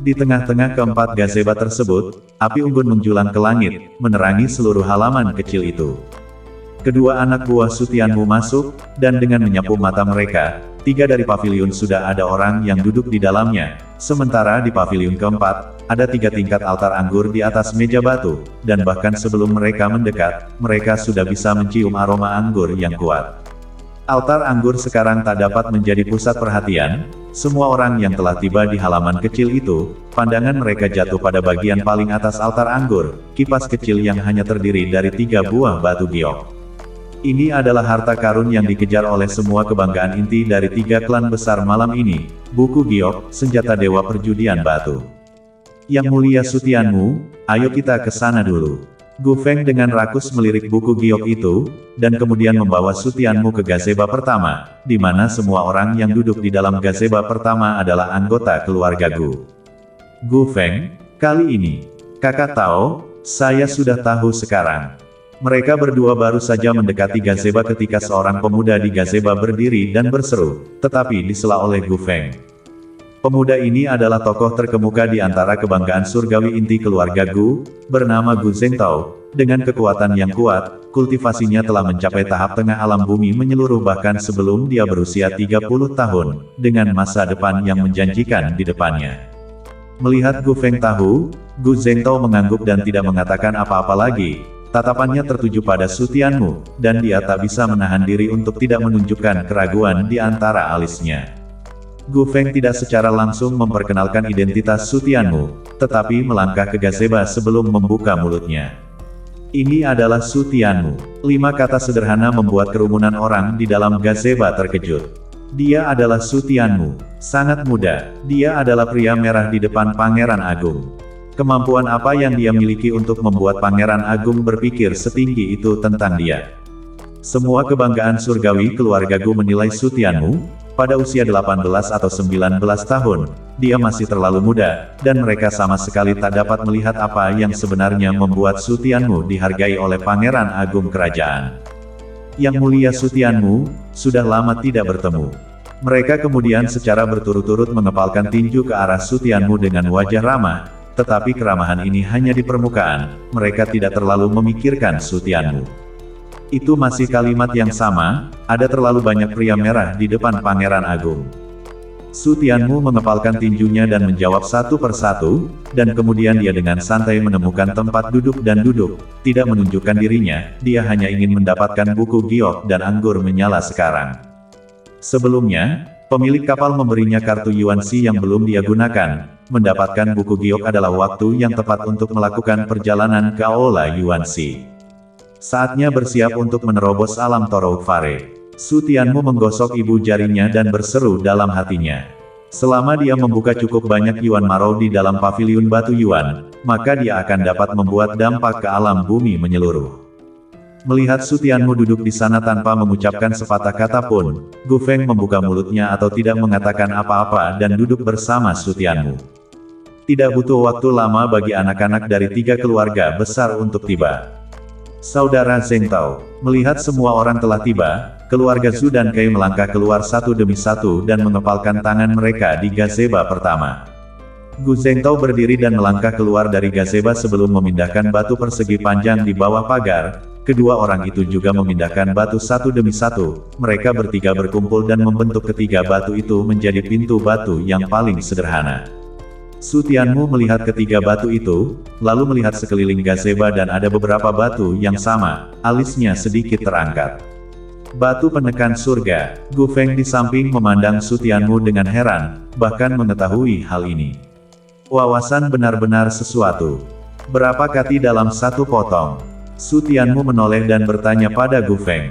Di tengah-tengah keempat gazeba tersebut, api unggun menjulang ke langit, menerangi seluruh halaman kecil itu. Kedua anak buah Su Tianmu masuk, dan dengan menyapu mata mereka, 3 dari paviliun sudah ada orang yang duduk di dalamnya. Sementara di paviliun keempat, ada 3 tingkat altar anggur di atas meja batu, dan bahkan sebelum mereka mendekat, mereka sudah bisa mencium aroma anggur yang kuat. Altar anggur sekarang tak dapat menjadi pusat perhatian. Semua orang yang telah tiba di halaman kecil itu, pandangan mereka jatuh pada bagian paling atas altar anggur, kipas kecil yang hanya terdiri dari 3 buah batu giok. Ini adalah harta karun yang dikejar oleh semua kebanggaan inti dari 3 klan besar malam ini, buku giok, senjata dewa perjudian batu. Yang mulia Su Tianmu, ayo kita ke sana dulu. Gu Feng dengan rakus melirik buku giok itu, dan kemudian membawa Su Tianmu ke gazeba pertama, di mana semua orang yang duduk di dalam gazeba pertama adalah anggota keluarga Gu. Gu Feng, kali ini, kakak tahu, saya sudah tahu sekarang. Mereka berdua baru saja mendekati gazeba ketika seorang pemuda di gazeba berdiri dan berseru, tetapi disela oleh Gu Feng. Pemuda ini adalah tokoh terkemuka di antara kebanggaan surgawi inti keluarga Gu, bernama Gu Zhengtao. Dengan kekuatan yang kuat, kultivasinya telah mencapai tahap tengah alam bumi menyeluruh bahkan sebelum dia berusia 30 tahun, dengan masa depan yang menjanjikan di depannya. Melihat Gu Feng tahu, Gu Zhengtao mengangguk dan tidak mengatakan apa-apa lagi. Tatapannya tertuju pada Su Tianmu, dan dia tak bisa menahan diri untuk tidak menunjukkan keraguan di antara alisnya. Gu Feng tidak secara langsung memperkenalkan identitas Su Tianmu, tetapi melangkah ke gazebo sebelum membuka mulutnya. Ini adalah Su Tianmu. 5 kata sederhana membuat kerumunan orang di dalam gazebo terkejut. Dia adalah Su Tianmu. Sangat muda. Dia adalah pria merah di depan Pangeran Agung. Kemampuan apa yang dia miliki untuk membuat Pangeran Agung berpikir setinggi itu tentang dia? Semua kebanggaan surgawi keluarga Gu menilai Su Tianmu, pada usia 18 atau 19 tahun, dia masih terlalu muda, dan mereka sama sekali tak dapat melihat apa yang sebenarnya membuat Su Tianmu dihargai oleh Pangeran Agung Kerajaan. Yang mulia Su Tianmu, sudah lama tidak bertemu. Mereka kemudian secara berturut-turut mengepalkan tinju ke arah Su Tianmu dengan wajah ramah, tetapi keramahan ini hanya di permukaan, mereka tidak terlalu memikirkan Su Tianmu. Itu masih kalimat yang sama, ada terlalu banyak pria merah di depan Pangeran Agung. Su Tianmu mengepalkan tinjunya dan menjawab satu persatu, dan kemudian dia dengan santai menemukan tempat duduk dan duduk, tidak menunjukkan dirinya, dia hanya ingin mendapatkan buku giok dan anggur menyala sekarang. Sebelumnya, pemilik kapal memberinya kartu Yuanxi yang belum dia gunakan, mendapatkan buku giok adalah waktu yang tepat untuk melakukan perjalanan ke Aula Yuanxi. Saatnya bersiap untuk menerobos alam Torok Fare. Su Tianmu menggosok ibu jarinya dan berseru dalam hatinya. Selama dia membuka cukup banyak Yuan Marou di dalam paviliun batu Yuan, maka dia akan dapat membuat dampak ke alam bumi menyeluruh. Melihat Su Tianmu duduk di sana tanpa mengucapkan sepatah kata pun, Gu Feng membuka mulutnya atau tidak mengatakan apa-apa dan duduk bersama Su Tianmu. Tidak butuh waktu lama bagi anak-anak dari 3 keluarga besar untuk tiba. Saudara Zheng Tao, melihat semua orang telah tiba, keluarga Zhu dan Kai melangkah keluar satu demi satu dan mengepalkan tangan mereka di gazebo pertama. Gu Zheng Tao berdiri dan melangkah keluar dari gazebo sebelum memindahkan batu persegi panjang di bawah pagar. Kedua orang itu juga memindahkan batu satu demi satu. Mereka bertiga berkumpul dan membentuk ketiga batu itu menjadi pintu batu yang paling sederhana. Su Tianmu melihat ketiga batu itu, lalu melihat sekeliling gazebo dan ada beberapa batu yang sama, alisnya sedikit terangkat. Batu penekan surga. Gu Feng di samping memandang Su Tianmu dengan heran, bahkan mengetahui hal ini. Wawasan benar-benar sesuatu. Berapa kati dalam satu potong? Su Tianmu menoleh dan bertanya pada Gu Feng.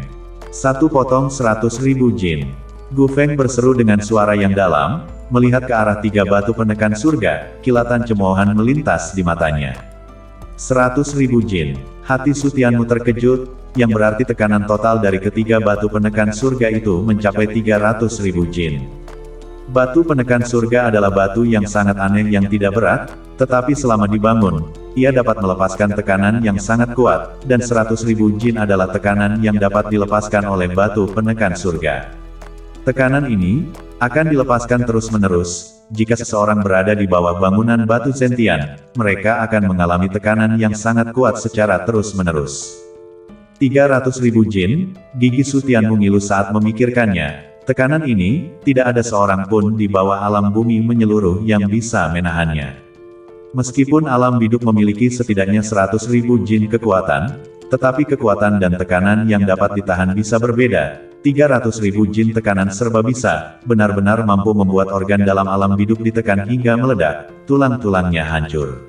1 potong 100.000 jin. Gu Feng berseru dengan suara yang dalam, melihat ke arah 3 batu penekan surga, kilatan cemoohan melintas di matanya. 100.000 jin. Hati Su Tianmu terkejut, yang berarti tekanan total dari ketiga batu penekan surga itu mencapai 300.000 jin. Batu penekan surga adalah batu yang sangat aneh yang tidak berat, tetapi selama dibangun, ia dapat melepaskan tekanan yang sangat kuat, dan 100.000 jin adalah tekanan yang dapat dilepaskan oleh batu penekan surga. Tekanan ini akan dilepaskan terus-menerus. Jika seseorang berada di bawah bangunan batu Zentian, mereka akan mengalami tekanan yang sangat kuat secara terus-menerus. 300.000 jin, gigi Su Tianmu mengilu saat memikirkannya. Tekanan ini, tidak ada seorang pun di bawah alam bumi menyeluruh yang bisa menahannya. Meskipun alam biduk memiliki setidaknya 100.000 jin kekuatan, tetapi kekuatan dan tekanan yang dapat ditahan bisa berbeda. 300.000 jin tekanan serba bisa, benar-benar mampu membuat organ dalam alam biduk ditekan hingga meledak, tulang-tulangnya hancur.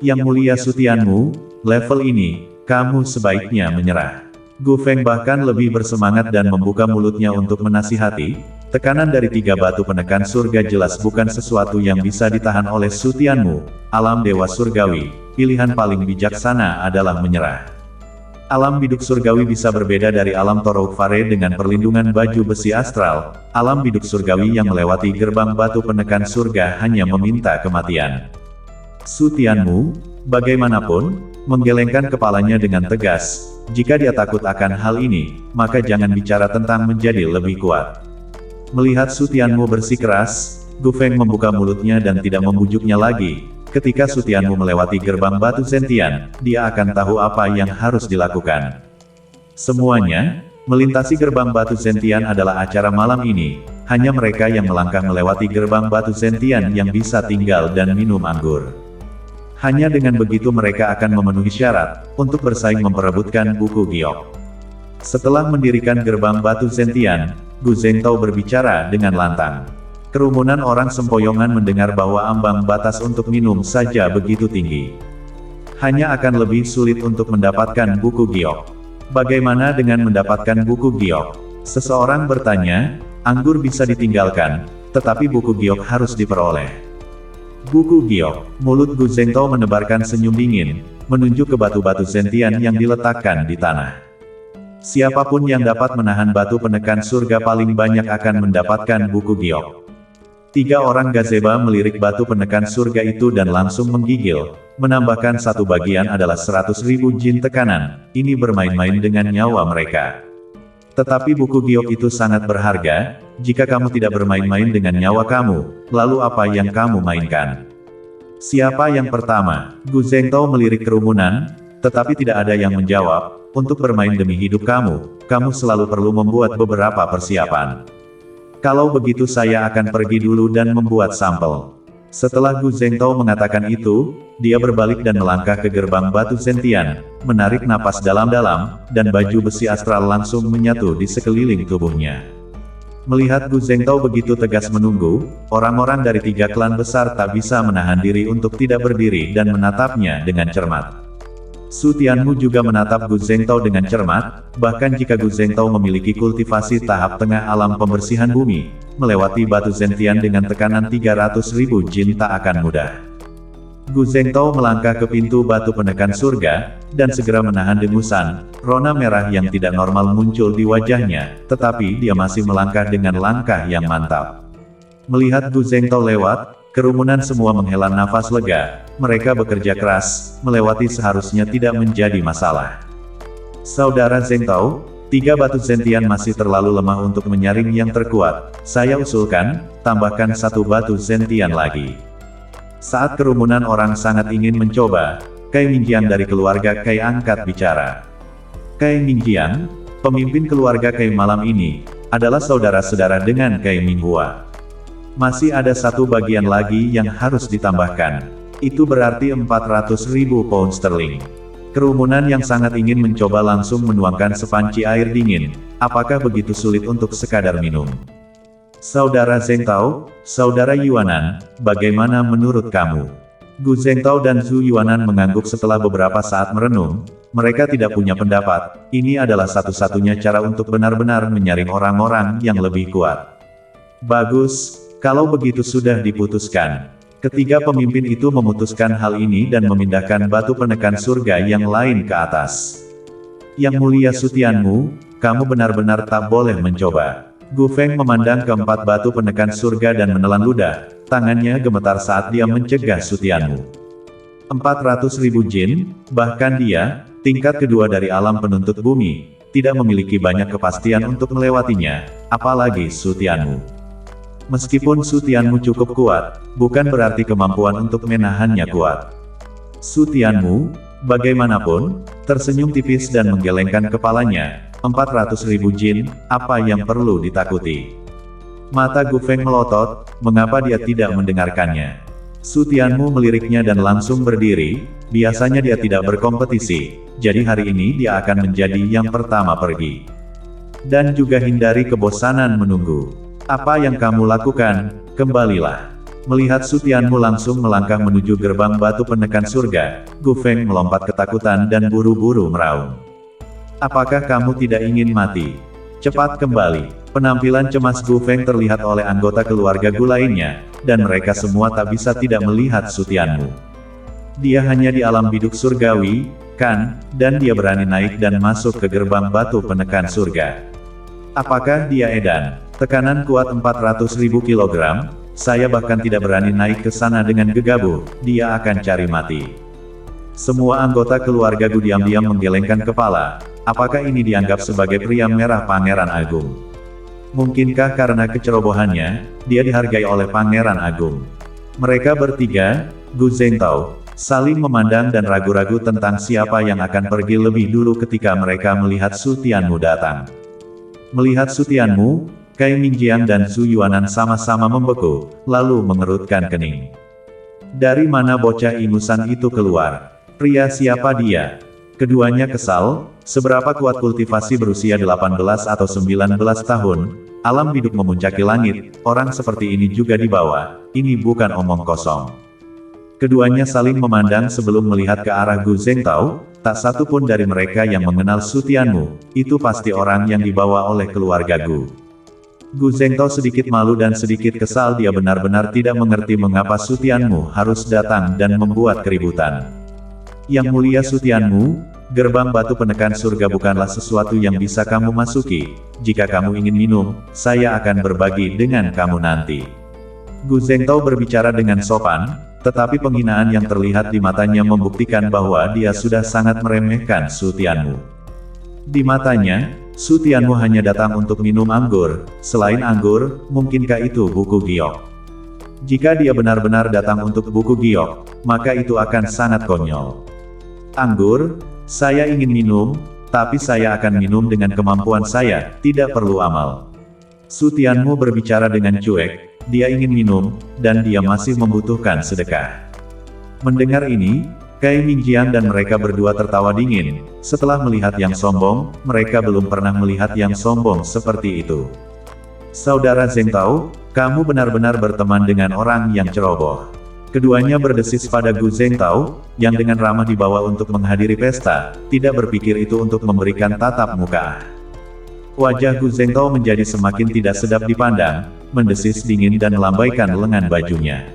Yang mulia Su Tianmu, level ini, kamu sebaiknya menyerah. Gu Feng bahkan lebih bersemangat dan membuka mulutnya untuk menasihati, tekanan dari 3 batu penekan surga jelas bukan sesuatu yang bisa ditahan oleh Su Tianmu, alam dewa surgawi, pilihan paling bijaksana adalah menyerah. Alam biduk surgawi bisa berbeda dari alam Torok Fare dengan perlindungan baju besi astral. Alam biduk surgawi yang melewati gerbang batu penekan surga hanya meminta kematian. Su Tianmu, bagaimanapun, menggelengkan kepalanya dengan tegas. Jika dia takut akan hal ini, maka jangan bicara tentang menjadi lebih kuat. Melihat Su Tianmu bersikeras, Gu Feng membuka mulutnya dan tidak membujuknya lagi. Ketika Su Tianmu melewati gerbang batu Zentian, dia akan tahu apa yang harus dilakukan. Semuanya, melintasi gerbang batu Zentian adalah acara malam ini. Hanya mereka yang melangkah melewati gerbang batu Zentian yang bisa tinggal dan minum anggur. Hanya dengan begitu mereka akan memenuhi syarat untuk bersaing memperebutkan buku giok. Setelah mendirikan gerbang batu Zentian, Gu Zheng Tao berbicara dengan lantang. Kerumunan orang sempoyongan mendengar bahwa ambang batas untuk minum saja begitu tinggi. Hanya akan lebih sulit untuk mendapatkan buku giok. Bagaimana dengan mendapatkan buku giok? Seseorang bertanya, anggur bisa ditinggalkan, tetapi buku giok harus diperoleh. Buku giok, mulut Gu Zhengtao menebarkan senyum dingin, menunjuk ke batu-batu Zentian yang diletakkan di tanah. Siapapun yang dapat menahan batu penekan surga paling banyak akan mendapatkan buku giok. 3 orang gazeba melirik batu penekan surga itu dan langsung menggigil, menambahkan satu bagian adalah 100.000 jin tekanan, ini bermain-main dengan nyawa mereka. Tetapi buku giok itu sangat berharga, jika kamu tidak bermain-main dengan nyawa kamu, lalu apa yang kamu mainkan? Siapa yang pertama? Gu Zhengtao melirik kerumunan, tetapi tidak ada yang menjawab, untuk bermain demi hidup kamu selalu perlu membuat beberapa persiapan. Kalau begitu saya akan pergi dulu dan membuat sampel. Setelah Gu Zhengtao mengatakan itu, dia berbalik dan melangkah ke gerbang batu Zentian, menarik napas dalam-dalam, dan baju besi astral langsung menyatu di sekeliling tubuhnya. Melihat Gu Zhengtao begitu tegas menunggu, orang-orang dari 3 klan besar tak bisa menahan diri untuk tidak berdiri dan menatapnya dengan cermat. Su Tianmu juga menatap Gu Zhengtao dengan cermat, bahkan jika Gu Zhengtao memiliki kultivasi tahap tengah alam pembersihan bumi, melewati batu Zentian dengan tekanan 300.000 jin tak akan mudah. Gu Zhengtao melangkah ke pintu batu penekan surga, dan segera menahan dengusan, rona merah yang tidak normal muncul di wajahnya, tetapi dia masih melangkah dengan langkah yang mantap. Melihat Gu Zhengtao lewat, kerumunan semua menghela nafas lega, mereka bekerja keras, melewati seharusnya tidak menjadi masalah. Saudara Zhengtao, 3 batu Zentian masih terlalu lemah untuk menyaring yang terkuat, saya usulkan, tambahkan 1 batu Zentian lagi. Saat kerumunan orang sangat ingin mencoba, Kai Mingjiang dari keluarga Kai angkat bicara. Kai Mingjiang, pemimpin keluarga Kai malam ini, adalah saudara-saudara dengan Kai Minghua. Masih ada 1 bagian lagi yang harus ditambahkan. Itu berarti 400.000 pound sterling. Kerumunan yang sangat ingin mencoba langsung menuangkan sepanci air dingin. Apakah begitu sulit untuk sekadar minum? Saudara Zhengtao, Saudara Yuanan, bagaimana menurut kamu? Gu Zhengtao dan Zhu Yuanan mengangguk setelah beberapa saat merenung. Mereka tidak punya pendapat. Ini adalah satu-satunya cara untuk benar-benar menyaring orang-orang yang lebih kuat. Bagus. Kalau begitu sudah diputuskan. Ketiga pemimpin itu memutuskan hal ini dan memindahkan batu penekan surga yang lain ke atas. Yang mulia Su Tianmu, kamu benar-benar tak boleh mencoba. Gu Feng memandang keempat batu penekan surga dan menelan ludah, tangannya gemetar saat dia mencegah Su Tianmu. 400.000 jin, bahkan dia, tingkat kedua dari alam penuntut bumi, tidak memiliki banyak kepastian untuk melewatinya, apalagi Su Tianmu. Meskipun Su Tianmu cukup kuat, bukan berarti kemampuan untuk menahannya kuat. Su Tianmu, bagaimanapun, tersenyum tipis dan menggelengkan kepalanya. 400.000 jin, apa yang perlu ditakuti? Mata Gu Feng melotot, mengapa dia tidak mendengarkannya? Su Tianmu meliriknya dan langsung berdiri, biasanya dia tidak berkompetisi, jadi hari ini dia akan menjadi yang pertama pergi. Dan juga hindari kebosanan menunggu. Apa yang kamu lakukan? Kembalilah. Melihat Su Tianmu langsung melangkah menuju gerbang batu penekan surga, Gu Feng melompat ketakutan dan buru-buru meraung. Apakah kamu tidak ingin mati? Cepat kembali. Penampilan cemas Gu Feng terlihat oleh anggota keluarga Gu lainnya, dan mereka semua tak bisa tidak melihat Su Tianmu. Dia hanya di alam biduk surgawi, kan, dan dia berani naik dan masuk ke gerbang batu penekan surga. Apakah dia edan? Tekanan kuat 400.000 kg, saya bahkan tidak berani naik ke sana dengan gegabah, dia akan cari mati. Semua anggota keluarga Gu diam-diam menggelengkan kepala, apakah ini dianggap sebagai pria merah Pangeran Agung? Mungkinkah karena kecerobohannya, dia dihargai oleh Pangeran Agung? Mereka bertiga, Gu Zhengtao, saling memandang dan ragu-ragu tentang siapa yang akan pergi lebih dulu ketika mereka melihat Su Tianmu datang. Melihat Su Tianmu, Kai Mingjiang dan Zhu Yuanan sama-sama membeku, lalu mengerutkan kening. Dari mana bocah ingusan itu keluar? Pria siapa dia? Keduanya kesal, seberapa kuat kultivasi berusia 18 atau 19 tahun, Alam biduk memuncaki langit, orang seperti ini juga dibawa, ini bukan omong kosong. Keduanya saling memandang sebelum melihat ke arah Gu Zhengtao, tak satu pun dari mereka yang mengenal Su Tianmu, itu pasti orang yang dibawa oleh keluarga Gu. Gu Zhengtao sedikit malu dan sedikit kesal, dia benar-benar tidak mengerti mengapa Su Tianmu harus datang dan membuat keributan. Yang mulia Su Tianmu, gerbang batu penekan surga bukanlah sesuatu yang bisa kamu masuki, jika kamu ingin minum, saya akan berbagi dengan kamu nanti. Gu Zhengtao berbicara dengan sopan, tetapi penghinaan yang terlihat di matanya membuktikan bahwa dia sudah sangat meremehkan Su Tianmu. Di matanya, Su Tianmu hanya datang untuk minum anggur, selain anggur, mungkinkah itu buku giok? Jika dia benar-benar datang untuk buku giok, maka itu akan sangat konyol. Anggur, saya ingin minum, tapi saya akan minum dengan kemampuan saya, tidak perlu amal. Su Tianmu berbicara dengan cuek, dia ingin minum, dan dia masih membutuhkan sedekah. Mendengar ini, Kai Mingjiang dan mereka berdua tertawa dingin. Setelah melihat yang sombong, mereka belum pernah melihat yang sombong seperti itu. Saudara Zhengtao, kamu benar-benar berteman dengan orang yang ceroboh. Keduanya berdesis pada Gu Zhengtao, yang dengan ramah dibawa untuk menghadiri pesta, tidak berpikir itu untuk memberikan tatap muka. Wajah Gu Zhengtao menjadi semakin tidak sedap dipandang, mendesis dingin dan melambaikan lengan bajunya.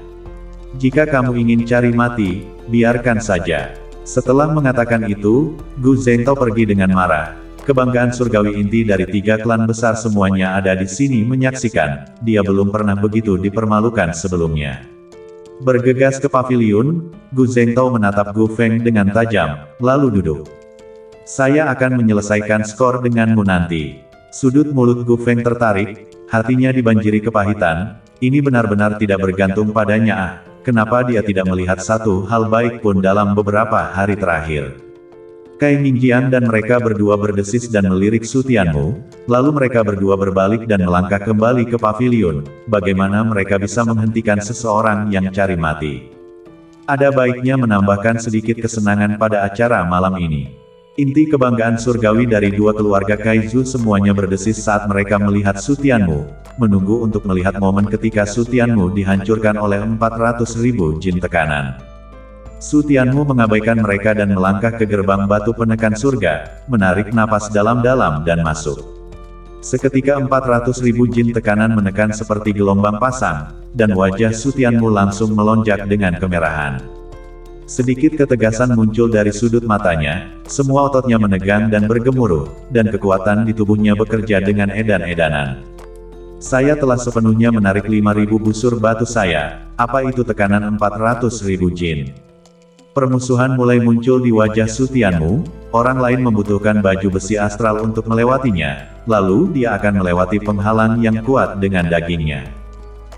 Jika kamu ingin cari mati, biarkan saja. Setelah mengatakan itu, Gu Zhengtao pergi dengan marah. Kebanggaan surgawi inti dari 3 klan besar semuanya ada di sini menyaksikan, dia belum pernah begitu dipermalukan sebelumnya. Bergegas ke paviliun, Gu Zhengtao menatap Gu Feng dengan tajam, lalu duduk. Saya akan menyelesaikan skor denganmu nanti. Sudut mulut Gu Feng tertarik, hatinya dibanjiri kepahitan, ini benar-benar tidak bergantung padanya. Kenapa dia tidak melihat satu hal baik pun dalam beberapa hari terakhir? Kai Mingjiang dan mereka berdua berdesis dan melirik Su Tianmu, lalu mereka berdua berbalik dan melangkah kembali ke paviliun. Bagaimana mereka bisa menghentikan seseorang yang cari mati? Ada baiknya menambahkan sedikit kesenangan pada acara malam ini. Inti kebanggaan surgawi dari 2 keluarga Kaizu semuanya berdesis saat mereka melihat Su Tianmu, menunggu untuk melihat momen ketika Su Tianmu dihancurkan oleh 400.000 jin tekanan. Su Tianmu mengabaikan mereka dan melangkah ke gerbang batu penekan surga, menarik napas dalam-dalam dan masuk. Seketika 400.000 jin tekanan menekan seperti gelombang pasang, dan wajah Su Tianmu langsung melonjak dengan kemerahan. Sedikit ketegasan muncul dari sudut matanya, semua ototnya menegang dan bergemuruh, dan kekuatan di tubuhnya bekerja dengan edan-edanan. Saya telah sepenuhnya menarik 5.000 busur batu saya, apa itu tekanan 400.000 jin? Permusuhan mulai muncul di wajah Su Tianmu, orang lain membutuhkan baju besi astral untuk melewatinya, lalu dia akan melewati penghalang yang kuat dengan dagingnya.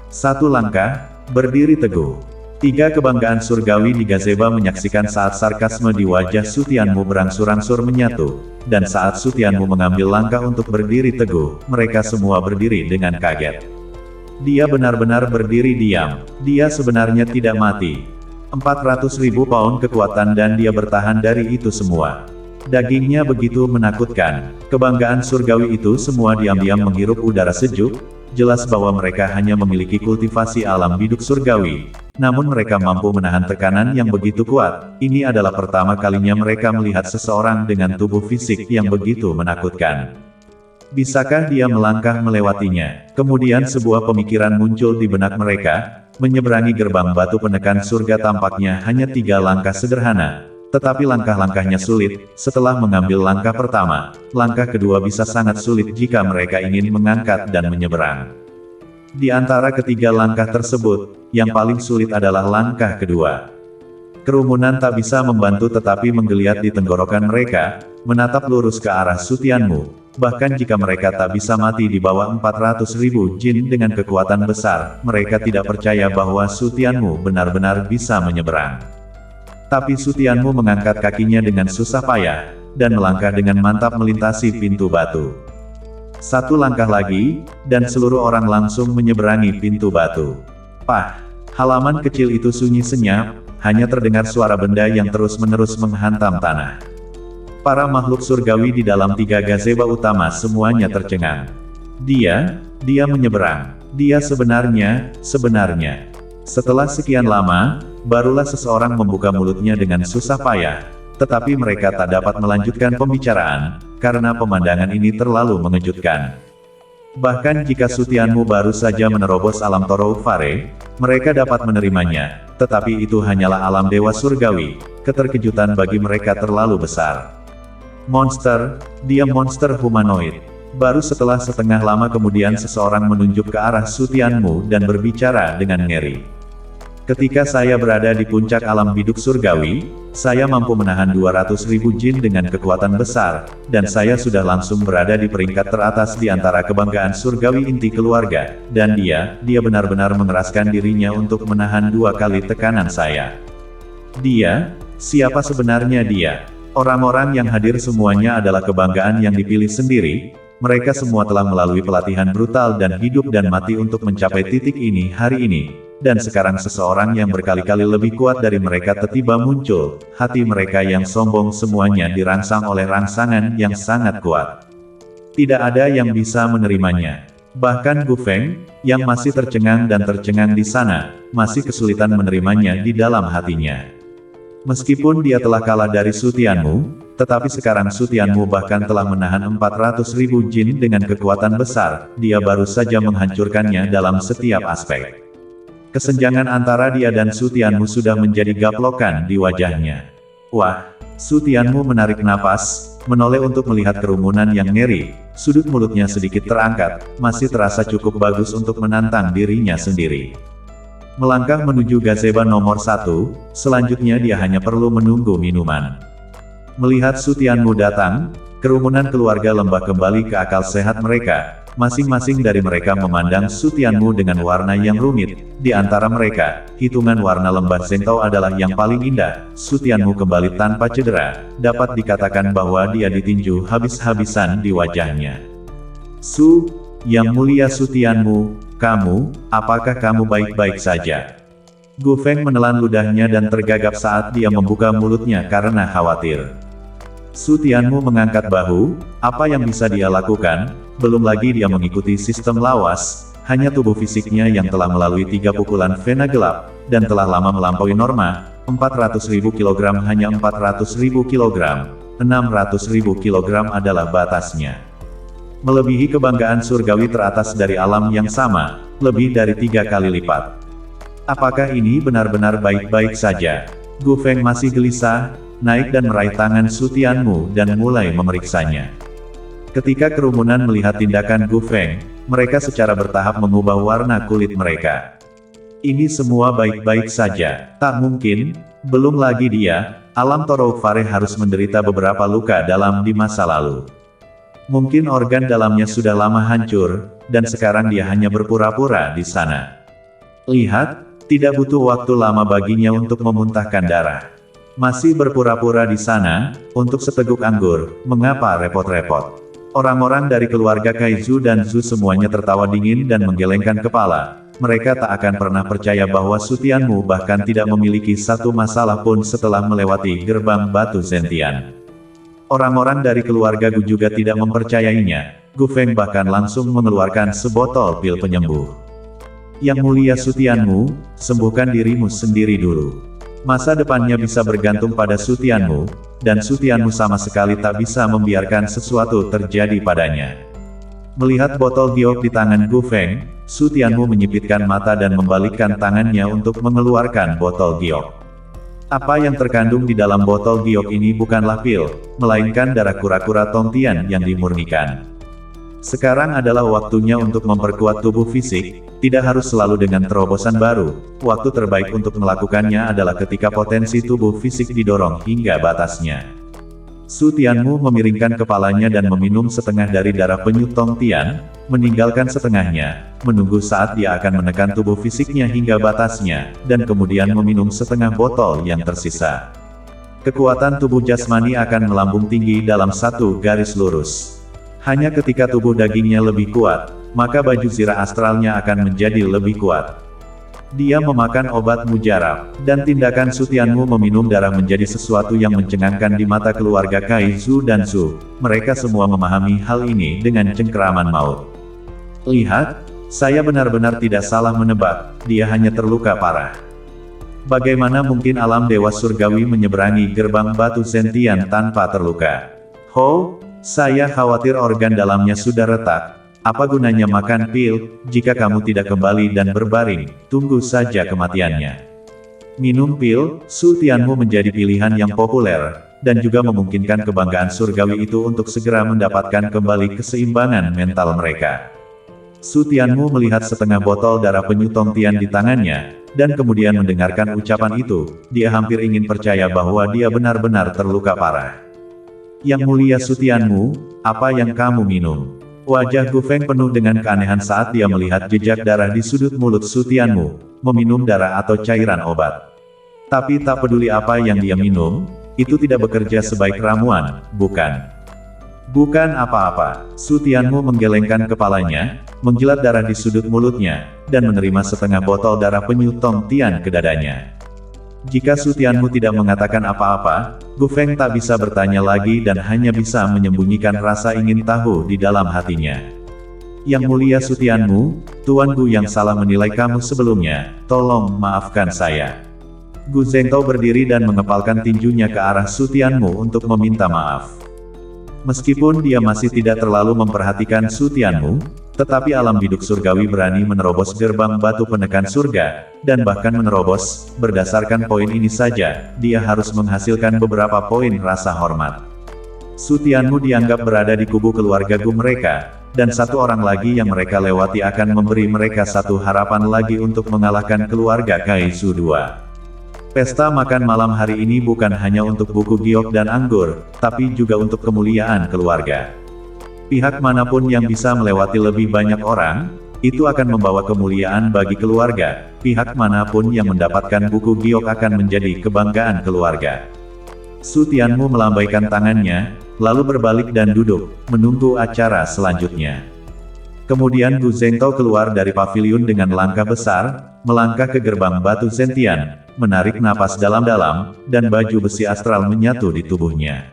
Satu langkah, berdiri teguh. 3 kebanggaan surgawi di gazebo menyaksikan saat sarkasme di wajah Su Tianmu berangsur-angsur menyatu, dan saat Su Tianmu mengambil langkah untuk berdiri teguh, mereka semua berdiri dengan kaget. Dia benar-benar berdiri diam, dia sebenarnya tidak mati. 400.000 pound kekuatan dan dia bertahan dari itu semua. Dagingnya begitu menakutkan, kebanggaan surgawi itu semua diam-diam menghirup udara sejuk, jelas bahwa mereka hanya memiliki kultivasi alam biduk surgawi. Namun mereka mampu menahan tekanan yang begitu kuat, ini adalah pertama kalinya mereka melihat seseorang dengan tubuh fisik yang begitu menakutkan. Bisakah dia melangkah melewatinya? Kemudian sebuah pemikiran muncul di benak mereka, menyeberangi gerbang batu penekan surga tampaknya hanya 3 langkah sederhana. Tetapi langkah-langkahnya sulit, setelah mengambil langkah pertama, langkah kedua bisa sangat sulit jika mereka ingin mengangkat dan menyeberang. Di antara ketiga langkah tersebut, yang paling sulit adalah langkah kedua. Kerumunan tak bisa membantu tetapi menggeliat di tenggorokan mereka, menatap lurus ke arah Su Tianmu. Bahkan jika mereka tak bisa mati di bawah 400.000 jin dengan kekuatan besar, mereka tidak percaya bahwa Su Tianmu benar-benar bisa menyeberang. Tapi Su Tianmu mengangkat kakinya dengan susah payah, dan melangkah dengan mantap melintasi pintu batu. Satu langkah lagi, dan seluruh orang langsung menyeberangi pintu batu. Pah! Halaman kecil itu sunyi senyap, hanya terdengar suara benda yang terus-menerus menghantam tanah. Para makhluk surgawi di dalam 3 gazebo utama semuanya tercengang. Dia, dia menyeberang. Dia sebenarnya. Setelah sekian lama, barulah seseorang membuka mulutnya dengan susah payah. Tetapi mereka tak dapat melanjutkan pembicaraan, karena pemandangan ini terlalu mengejutkan. Bahkan jika Sutianmu baru saja menerobos alam Toroufare, mereka dapat menerimanya, tetapi itu hanyalah alam dewa surgawi. Keterkejutan bagi mereka terlalu besar. Monster, dia monster humanoid. Baru setelah setengah lama kemudian seseorang menunjuk ke arah Sutianmu dan berbicara dengan ngeri. Ketika saya berada di puncak alam biduk surgawi, saya mampu menahan 200.000 jin dengan kekuatan besar, dan saya sudah langsung berada di peringkat teratas di antara kebanggaan surgawi inti keluarga, dan dia benar-benar mengeraskan dirinya untuk menahan 2 kali tekanan saya. Dia? Siapa sebenarnya dia? Orang-orang yang hadir semuanya adalah kebanggaan yang dipilih sendiri. Mereka semua telah melalui pelatihan brutal dan hidup dan mati untuk mencapai titik ini hari ini. Dan sekarang seseorang yang berkali-kali lebih kuat dari mereka tiba-tiba muncul. Hati mereka yang sombong semuanya dirangsang oleh rangsangan yang sangat kuat. Tidak ada yang bisa menerimanya. Bahkan Gu Feng, yang masih tercengang dan tercengang di sana, masih kesulitan menerimanya di dalam hatinya. Meskipun dia telah kalah dari Sutianmu, tetapi sekarang Sutianmu bahkan telah menahan 400.000 jin dengan kekuatan besar, dia baru saja menghancurkannya dalam setiap aspek. Kesenjangan antara dia dan Sutianmu sudah menjadi gaplokan di wajahnya. Wah, Sutianmu menarik napas, menoleh untuk melihat kerumunan yang ngeri, sudut mulutnya sedikit terangkat, masih terasa cukup bagus untuk menantang dirinya sendiri. Melangkah menuju gazebo nomor 1, selanjutnya dia hanya perlu menunggu minuman. Melihat Sutianmu datang, kerumunan keluarga lembah kembali ke akal sehat mereka. Masing-masing dari mereka memandang Sutianmu dengan warna yang rumit. Di antara mereka, hitungan warna lembah Zengtao adalah yang paling indah. Sutianmu kembali tanpa cedera. Dapat dikatakan bahwa dia ditinju habis-habisan di wajahnya. Yang mulia Sutianmu, apakah kamu baik-baik saja? Gu Feng menelan ludahnya dan tergagap saat dia membuka mulutnya karena khawatir. Sutianmu mengangkat bahu, apa yang bisa dia lakukan? Belum lagi dia mengikuti sistem lawas, hanya tubuh fisiknya yang telah melalui 3 pukulan vena gelap, dan telah lama melampaui norma, 400.000 kg hanya 400.000 kg, 600.000 kg adalah batasnya. Melebihi kebanggaan surgawi teratas dari alam yang sama, lebih dari 3 kali lipat. Apakah ini benar-benar baik-baik saja? Gu Feng masih gelisah, naik dan meraih tangan Sutianmu dan mulai memeriksanya. Ketika kerumunan melihat tindakan Gu Feng, mereka secara bertahap mengubah warna kulit mereka. Ini semua baik-baik saja, tak mungkin, belum lagi dia, alam Toroufare harus menderita beberapa luka dalam di masa lalu. Mungkin organ dalamnya sudah lama hancur, dan sekarang dia hanya berpura-pura di sana. Lihat, tidak butuh waktu lama baginya untuk memuntahkan darah. Masih berpura-pura di sana, untuk seteguk anggur, mengapa repot-repot? Orang-orang dari keluarga Kaizu dan Zhu semuanya tertawa dingin dan menggelengkan kepala. Mereka tak akan pernah percaya bahwa Sutianmu bahkan tidak memiliki satu masalah pun setelah melewati gerbang batu Zentian. Orang-orang dari keluarga Gu juga tidak mempercayainya. Gu Feng bahkan langsung mengeluarkan sebotol pil penyembuh. Yang mulia Sutianmu, sembuhkan dirimu sendiri dulu. Masa depannya bisa bergantung pada Sutianmu, dan Sutianmu sama sekali tak bisa membiarkan sesuatu terjadi padanya. Melihat botol giok di tangan Gu Feng, Sutianmu menyipitkan mata dan membalikkan tangannya untuk mengeluarkan botol giok. Apa yang terkandung di dalam botol giok ini bukanlah pil, melainkan darah kura-kura Tongtian yang dimurnikan. Sekarang adalah waktunya untuk memperkuat tubuh fisik, tidak harus selalu dengan terobosan baru. Waktu terbaik untuk melakukannya adalah ketika potensi tubuh fisik didorong hingga batasnya. Sutianmu memiringkan kepalanya dan meminum setengah dari darah penyu Tongtian, meninggalkan setengahnya, menunggu saat dia akan menekan tubuh fisiknya hingga batasnya, dan kemudian meminum setengah botol yang tersisa. Kekuatan tubuh jasmani akan melambung tinggi dalam satu garis lurus. Hanya ketika tubuh dagingnya lebih kuat, maka baju zirah astralnya akan menjadi lebih kuat. Dia memakan obat mujarab, dan tindakan Sutianmu meminum darah menjadi sesuatu yang mencengangkan di mata keluarga Kaizu dan Zhu. Mereka semua memahami hal ini dengan cengkeraman maut. Lihat, saya benar-benar tidak salah menebak, dia hanya terluka parah. Bagaimana mungkin alam dewa surgawi menyeberangi gerbang batu Zentian tanpa terluka? Ho, saya khawatir organ dalamnya sudah retak. Apa gunanya makan pil, jika kamu tidak kembali dan berbaring, tunggu saja kematiannya. Minum pil, Su Tianmu menjadi pilihan yang populer, dan juga memungkinkan kebanggaan surgawi itu untuk segera mendapatkan kembali keseimbangan mental mereka. Su Tianmu melihat setengah botol darah penyu Tong Tian di tangannya, dan kemudian mendengarkan ucapan itu, dia hampir ingin percaya bahwa dia benar-benar terluka parah. Yang mulia Su Tianmu, apa yang kamu minum? Wajah Gu Feng penuh dengan keanehan saat dia melihat jejak darah di sudut mulut Su Tianmu, meminum darah atau cairan obat. Tapi tak peduli apa yang dia minum, itu tidak bekerja sebaik ramuan, bukan? Bukan apa-apa. Su Tianmu menggelengkan kepalanya, menjilat darah di sudut mulutnya, dan menerima setengah botol darah penyu Tong Tian ke dadanya. Jika Su Tianmu tidak mengatakan apa-apa, Gu Feng tak bisa bertanya lagi dan hanya bisa menyembunyikan rasa ingin tahu di dalam hatinya. Yang mulia Su Tianmu, Tuan Gu yang salah menilai kamu sebelumnya, tolong maafkan saya. Gu Zhengtao berdiri dan mengepalkan tinjunya ke arah Su Tianmu untuk meminta maaf. Meskipun dia masih tidak terlalu memperhatikan Su Tianmu, tetapi alam biduk surgawi berani menerobos gerbang batu penekan surga, dan bahkan menerobos, berdasarkan poin ini saja, dia harus menghasilkan beberapa poin rasa hormat. Su Tianmu dianggap berada di kubu keluarga Gu mereka, dan satu orang lagi yang mereka lewati akan memberi mereka satu harapan lagi untuk mengalahkan keluarga Kai Su II. Pesta makan malam hari ini bukan hanya untuk buku giok dan anggur, tapi juga untuk kemuliaan keluarga. Pihak manapun yang bisa melewati lebih banyak orang, itu akan membawa kemuliaan bagi keluarga. Pihak manapun yang mendapatkan buku giok akan menjadi kebanggaan keluarga. Su Tianmu melambaikan tangannya, lalu berbalik dan duduk, menunggu acara selanjutnya. Kemudian Gu Zhengtao keluar dari paviliun dengan langkah besar, melangkah ke gerbang batu Zentian, menarik napas dalam-dalam, dan baju besi astral menyatu di tubuhnya.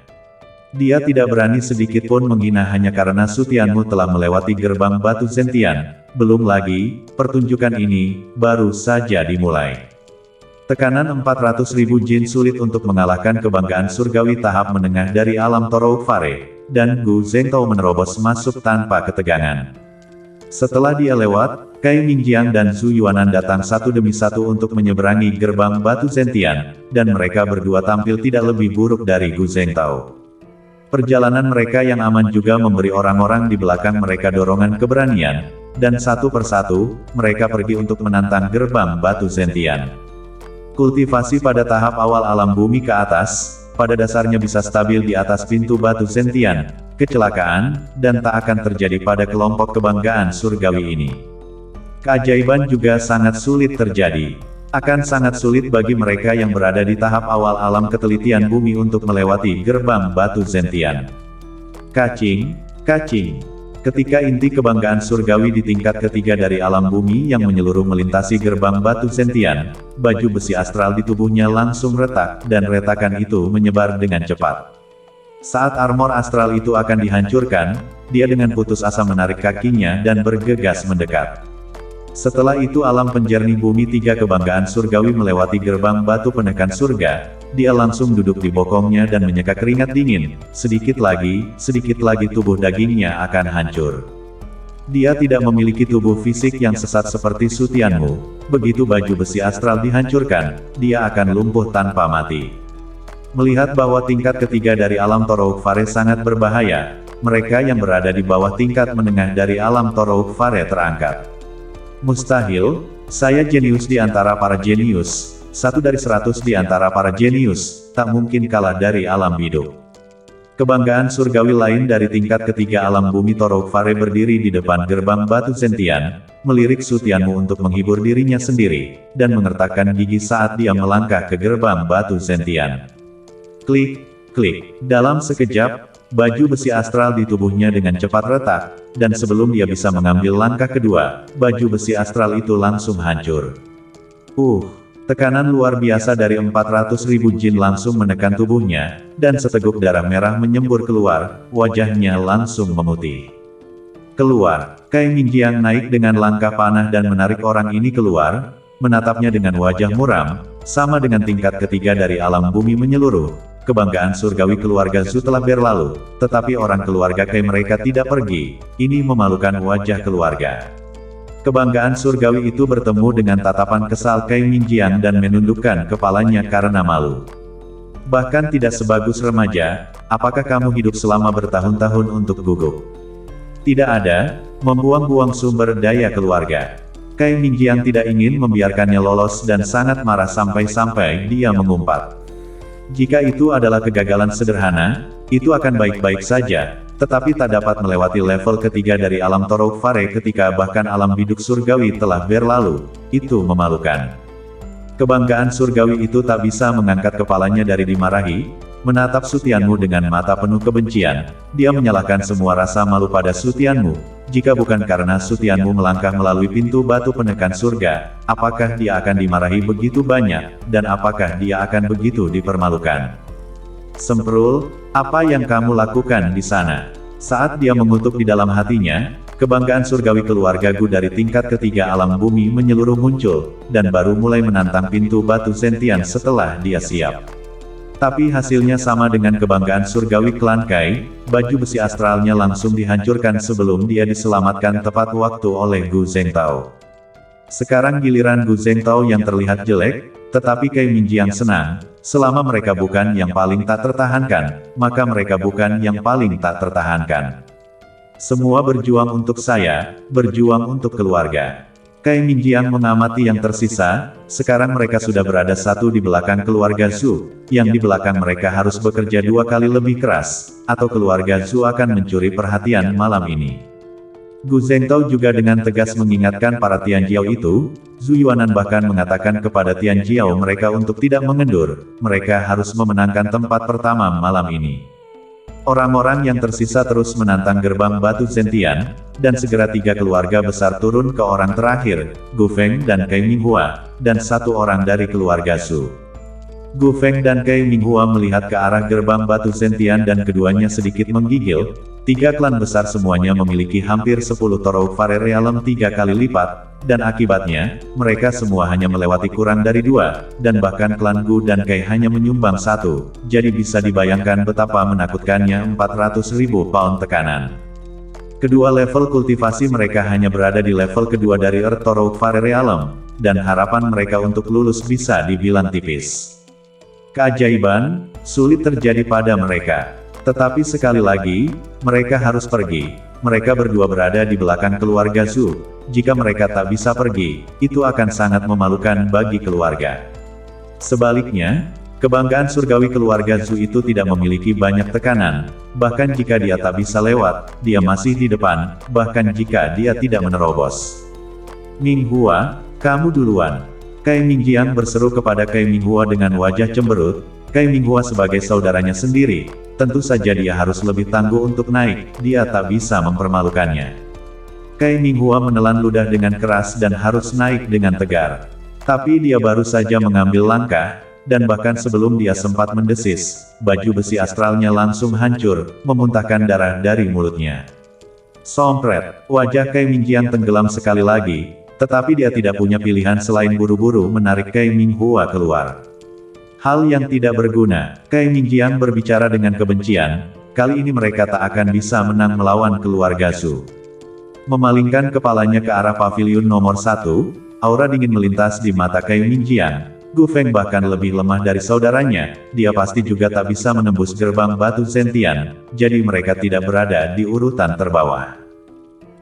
Dia tidak berani sedikit pun menghina hanya karena Su Tianmu telah melewati gerbang batu Zentian. Belum lagi, pertunjukan ini baru saja dimulai. Tekanan 400.000 jin sulit untuk mengalahkan kebanggaan surgawi tahap menengah dari alam Torouk Fare, dan Gu Zhengtao menerobos masuk tanpa ketegangan. Setelah dia lewat, Kai Mingjiang dan Zhu Yuanan datang satu demi satu untuk menyeberangi gerbang batu Zentian, dan mereka berdua tampil tidak lebih buruk dari Gu Zhengtao. Perjalanan mereka yang aman juga memberi orang-orang di belakang mereka dorongan keberanian, dan satu persatu, mereka pergi untuk menantang gerbang batu Zentian. Kultivasi pada tahap awal alam bumi ke atas, pada dasarnya bisa stabil di atas pintu batu Zentian. Kecelakaan, dan tak akan terjadi pada kelompok kebanggaan surgawi ini. Keajaiban juga sangat sulit terjadi. Akan sangat sulit bagi mereka yang berada di tahap awal alam ketelitian bumi untuk melewati gerbang batu Zentian. Kacing, kacing. Ketika inti kebanggaan surgawi di tingkat ketiga dari alam bumi yang menyeluruh melintasi gerbang batu Zentian, baju besi astral di tubuhnya langsung retak, dan retakan itu menyebar dengan cepat. Saat armor astral itu akan dihancurkan, dia dengan putus asa menarik kakinya dan bergegas mendekat. Setelah itu alam penjernih bumi tiga kebanggaan surgawi melewati gerbang batu penekan surga, dia langsung duduk di bokongnya dan menyeka keringat dingin, sedikit lagi tubuh dagingnya akan hancur. Dia tidak memiliki tubuh fisik yang sesat seperti Su Tianmu, begitu baju besi astral dihancurkan, dia akan lumpuh tanpa mati. Melihat bahwa tingkat ketiga dari alam Torouk Fare sangat berbahaya, mereka yang berada di bawah tingkat menengah dari alam Torouk Fare terangkat. Mustahil, saya jenius di antara para jenius, 1 dari 100 di antara para jenius, tak mungkin kalah dari alam biduk. Kebanggaan surgawi lain dari tingkat ketiga alam bumi Torouk Fare berdiri di depan gerbang batu Zentian, melirik Su Tianmu untuk menghibur dirinya sendiri, dan mengertakkan gigi saat dia melangkah ke gerbang batu Zentian. Klik, klik. Dalam sekejap, baju besi astral di tubuhnya dengan cepat retak, dan sebelum dia bisa mengambil langkah kedua, baju besi astral itu langsung hancur. Tekanan luar biasa dari 400.000 jin langsung menekan tubuhnya, dan seteguk darah merah menyembur keluar, wajahnya langsung memutih. Keluar. Kai Mingjiang naik dengan langkah panah dan menarik orang ini keluar, menatapnya dengan wajah muram, sama dengan tingkat ketiga dari alam bumi menyeluruh. Kebanggaan surgawi keluarga Zhu telah berlalu, tetapi orang keluarga Kai mereka tidak pergi. Ini memalukan wajah keluarga. Kebanggaan surgawi itu bertemu dengan tatapan kesal Kai Mingjiang dan menundukkan kepalanya karena malu. Bahkan tidak sebagus remaja, apakah kamu hidup selama bertahun-tahun untuk gugup? Tidak ada, membuang-buang sumber daya keluarga. Kai Mingjiang tidak ingin membiarkannya lolos dan sangat marah sampai-sampai dia mengumpat. Jika itu adalah kegagalan sederhana, itu akan baik-baik saja, tetapi tak dapat melewati level ketiga dari alam Torok Fare ketika bahkan alam biduk surgawi telah berlalu, itu memalukan. Kebanggaan surgawi itu tak bisa mengangkat kepalanya dari dimarahi, menatap Sutianmu dengan mata penuh kebencian, dia menyalahkan semua rasa malu pada Sutianmu. Jika bukan karena Sutianmu melangkah melalui pintu batu penekan surga, apakah dia akan dimarahi begitu banyak, dan apakah dia akan begitu dipermalukan? Semprul, apa yang kamu lakukan di sana? Saat dia mengutuk di dalam hatinya, kebanggaan surgawi keluarga Gu dari tingkat ketiga alam bumi menyeluruh muncul, dan baru mulai menantang pintu batu sentian setelah dia siap. Tapi hasilnya sama dengan kebanggaan surgawi klan Kai, baju besi astralnya langsung dihancurkan sebelum dia diselamatkan tepat waktu oleh Gu Zhengtao. Sekarang giliran Gu Zhengtao yang terlihat jelek, tetapi Kai Mingjiang senang, selama mereka bukan yang paling tak tertahankan, maka mereka bukan yang paling tak tertahankan. Semua berjuang untuk saya, berjuang untuk keluarga. Kai Mingjiang mengamati yang tersisa, sekarang mereka sudah berada satu di belakang keluarga Zhu, yang di belakang mereka harus bekerja 2 kali lebih keras, atau keluarga Zhu akan mencuri perhatian malam ini. Gu Zhengtao juga dengan tegas mengingatkan para Tianjiao itu, Zhu Yuanan bahkan mengatakan kepada Tianjiao mereka untuk tidak mengendur, mereka harus memenangkan tempat pertama malam ini. Orang-orang yang tersisa terus menantang gerbang batu sentian, dan segera 3 keluarga besar turun ke orang terakhir, Gu Feng dan Kai Minghua, dan 1 orang dari keluarga Zhu. Gu Feng dan Kai Minghua melihat ke arah gerbang batu sentian dan keduanya sedikit menggigil. 3 klan besar semuanya memiliki hampir 10 Torok Fare Realm 3 kali lipat, dan akibatnya, mereka semua hanya melewati kurang dari 2, dan bahkan klan Gu dan Kai hanya menyumbang 1, jadi bisa dibayangkan betapa menakutkannya 400.000 pound tekanan. Kedua level kultivasi mereka hanya berada di level kedua dari Earth Torok Fare Realm, dan harapan mereka untuk lulus bisa dibilang tipis. Keajaiban, sulit terjadi pada mereka. Tetapi sekali lagi, mereka harus pergi. Mereka berdua berada di belakang keluarga Zhu. Jika mereka tak bisa pergi, itu akan sangat memalukan bagi keluarga. Sebaliknya, kebanggaan surgawi keluarga Zhu itu tidak memiliki banyak tekanan. Bahkan jika dia tak bisa lewat, dia masih di depan, bahkan jika dia tidak menerobos. Minghua, kamu duluan. Kai Mingjiang berseru kepada Kai Minghua dengan wajah cemberut. Kai Minghua sebagai saudaranya sendiri, tentu saja dia harus lebih tangguh untuk naik, dia tak bisa mempermalukannya. Kai Minghua menelan ludah dengan keras dan harus naik dengan tegar. Tapi dia baru saja mengambil langkah, dan bahkan sebelum dia sempat mendesis, baju besi astralnya langsung hancur, memuntahkan darah dari mulutnya. Sompret, wajah Kai Mingjiang tenggelam sekali lagi, tetapi dia tidak punya pilihan selain buru-buru menarik Kai Minghua keluar. Hal yang tidak berguna, Kai Mingjiang berbicara dengan kebencian, kali ini mereka tak akan bisa menang melawan keluarga Zhu. Memalingkan kepalanya ke arah paviliun nomor 1, aura dingin melintas di mata Kai Mingjiang. Gu Feng bahkan lebih lemah dari saudaranya, dia pasti juga tak bisa menembus gerbang batu sentian, jadi mereka tidak berada di urutan terbawah.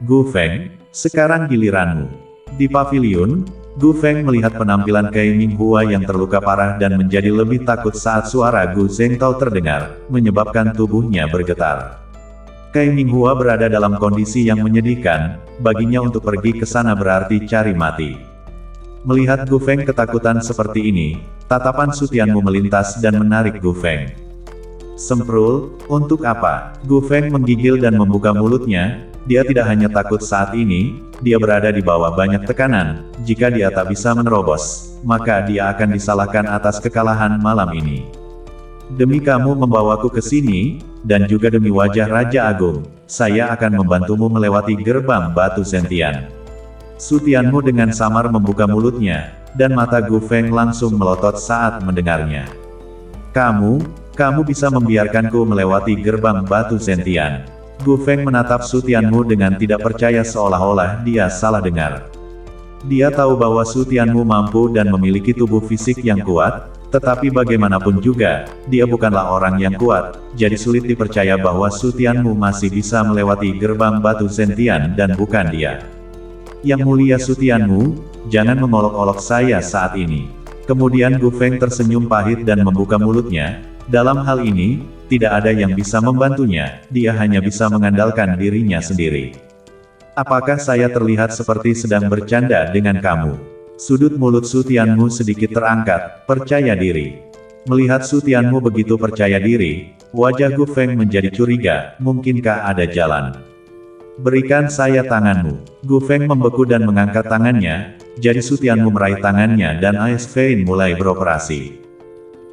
Gu Feng, sekarang giliranmu. Di paviliun, Gu Feng melihat penampilan Kai Minghua yang terluka parah dan menjadi lebih takut saat suara Gu Zhengtao terdengar, menyebabkan tubuhnya bergetar. Kai Minghua berada dalam kondisi yang menyedihkan, baginya untuk pergi ke sana berarti cari mati. Melihat Gu Feng ketakutan seperti ini, tatapan Sutianmu melintas dan menarik Gu Feng. Semprul, untuk apa? Gu Feng menggigil dan membuka mulutnya, dia tidak hanya takut saat ini, dia berada di bawah banyak tekanan, jika dia tak bisa menerobos, maka dia akan disalahkan atas kekalahan malam ini. Demi kamu membawaku ke sini, dan juga demi wajah Raja Agung, saya akan membantumu melewati gerbang batu sentian. Su Tianmu dengan samar membuka mulutnya, dan mata Gu Feng langsung melotot saat mendengarnya. Kamu bisa membiarkanku melewati gerbang batu sentian. Gu Feng menatap Su Tianmu dengan tidak percaya seolah-olah dia salah dengar. Dia tahu bahwa Su Tianmu mampu dan memiliki tubuh fisik yang kuat, tetapi bagaimanapun juga, dia bukanlah orang yang kuat, jadi sulit dipercaya bahwa Su Tianmu masih bisa melewati gerbang batu sentian dan bukan dia. Yang mulia Su Tianmu, jangan mengolok-olok saya saat ini. Kemudian Gu Feng tersenyum pahit dan membuka mulutnya. Dalam hal ini, tidak ada yang bisa membantunya, dia hanya bisa mengandalkan dirinya sendiri. Apakah saya terlihat seperti sedang bercanda dengan kamu? Sudut mulut Su Tianmu sedikit terangkat, percaya diri. Melihat Su Tianmu begitu percaya diri, wajah Gu Feng menjadi curiga, mungkinkah ada jalan? Berikan saya tanganmu. Gu Feng membeku dan mengangkat tangannya, jadi Su Tianmu meraih tangannya dan Ice Vein mulai beroperasi.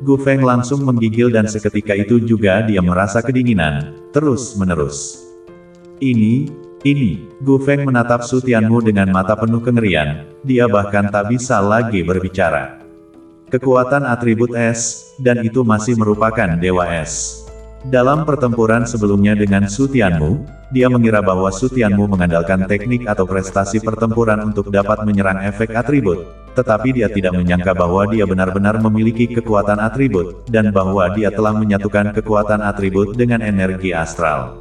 Gu Feng langsung menggigil dan seketika itu juga dia merasa kedinginan, terus-menerus. Ini, Gu Feng menatap Su Tianmu dengan mata penuh kengerian, dia bahkan tak bisa lagi berbicara. Kekuatan atribut es, dan itu masih merupakan Dewa Es. Dalam pertempuran sebelumnya dengan Su Tianmu, dia mengira bahwa Su Tianmu mengandalkan teknik atau prestasi pertempuran untuk dapat menyerang efek atribut, tetapi dia tidak menyangka bahwa dia benar-benar memiliki kekuatan atribut, dan bahwa dia telah menyatukan kekuatan atribut dengan energi astral.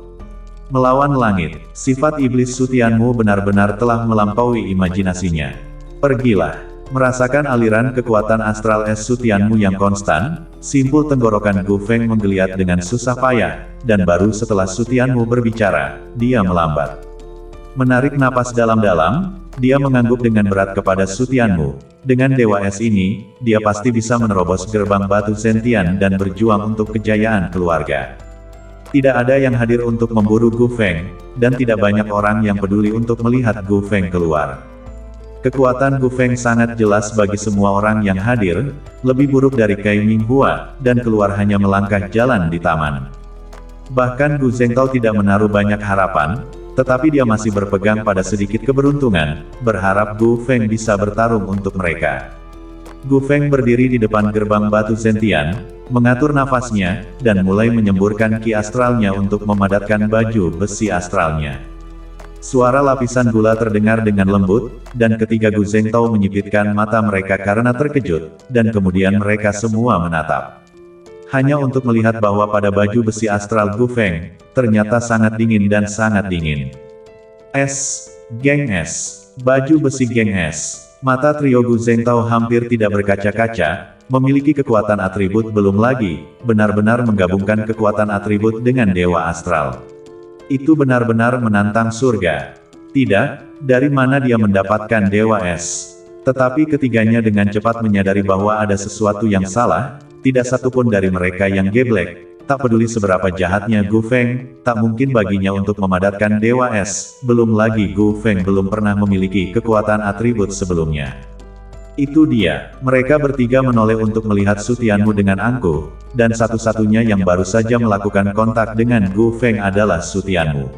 Melawan langit, sifat iblis Su Tianmu benar-benar telah melampaui imajinasinya. Pergilah. Merasakan aliran kekuatan astral es Su Tianmu yang konstan, simpul tenggorokan Gu Feng menggeliat dengan susah payah, dan baru setelah Su Tianmu berbicara, dia melambat. Menarik napas dalam-dalam, dia mengangguk dengan berat kepada Su Tianmu. Dengan Dewa Es ini, dia pasti bisa menerobos gerbang batu sentian dan berjuang untuk kejayaan keluarga. Tidak ada yang hadir untuk memburu Gu Feng, dan tidak banyak orang yang peduli untuk melihat Gu Feng keluar. Kekuatan Gu Feng sangat jelas bagi semua orang yang hadir, lebih buruk dari Kai Ming Hua, dan keluar hanya melangkah jalan di taman. Bahkan Gu Zhengtao tidak menaruh banyak harapan, tetapi dia masih berpegang pada sedikit keberuntungan, berharap Gu Feng bisa bertarung untuk mereka. Gu Feng berdiri di depan gerbang batu sentian, mengatur nafasnya, dan mulai menyemburkan ki astralnya untuk memadatkan baju besi astralnya. Suara lapisan gula terdengar dengan lembut, dan ketiga Gu Zhengtao menyipitkan mata mereka karena terkejut, dan kemudian mereka semua menatap. Hanya untuk melihat bahwa pada baju besi astral Gu Feng, ternyata sangat dingin dan sangat dingin. Geng Es. Baju besi Geng Es. Mata trio Gu Zhengtao hampir tidak berkaca-kaca, memiliki kekuatan atribut belum lagi, benar-benar menggabungkan kekuatan atribut dengan Dewa Astral. Itu benar-benar menantang surga. Tidak, dari mana dia mendapatkan Dewa Es. Tetapi ketiganya dengan cepat menyadari bahwa ada sesuatu yang salah, tidak satupun dari mereka yang geblek, tak peduli seberapa jahatnya Gu Feng, tak mungkin baginya untuk memadatkan Dewa Es, belum lagi Gu Feng belum pernah memiliki kekuatan atribut sebelumnya. Itu dia, mereka bertiga menoleh untuk melihat Su Tianmu dengan angkuh, dan satu-satunya yang baru saja melakukan kontak dengan Gu Feng adalah Su Tianmu.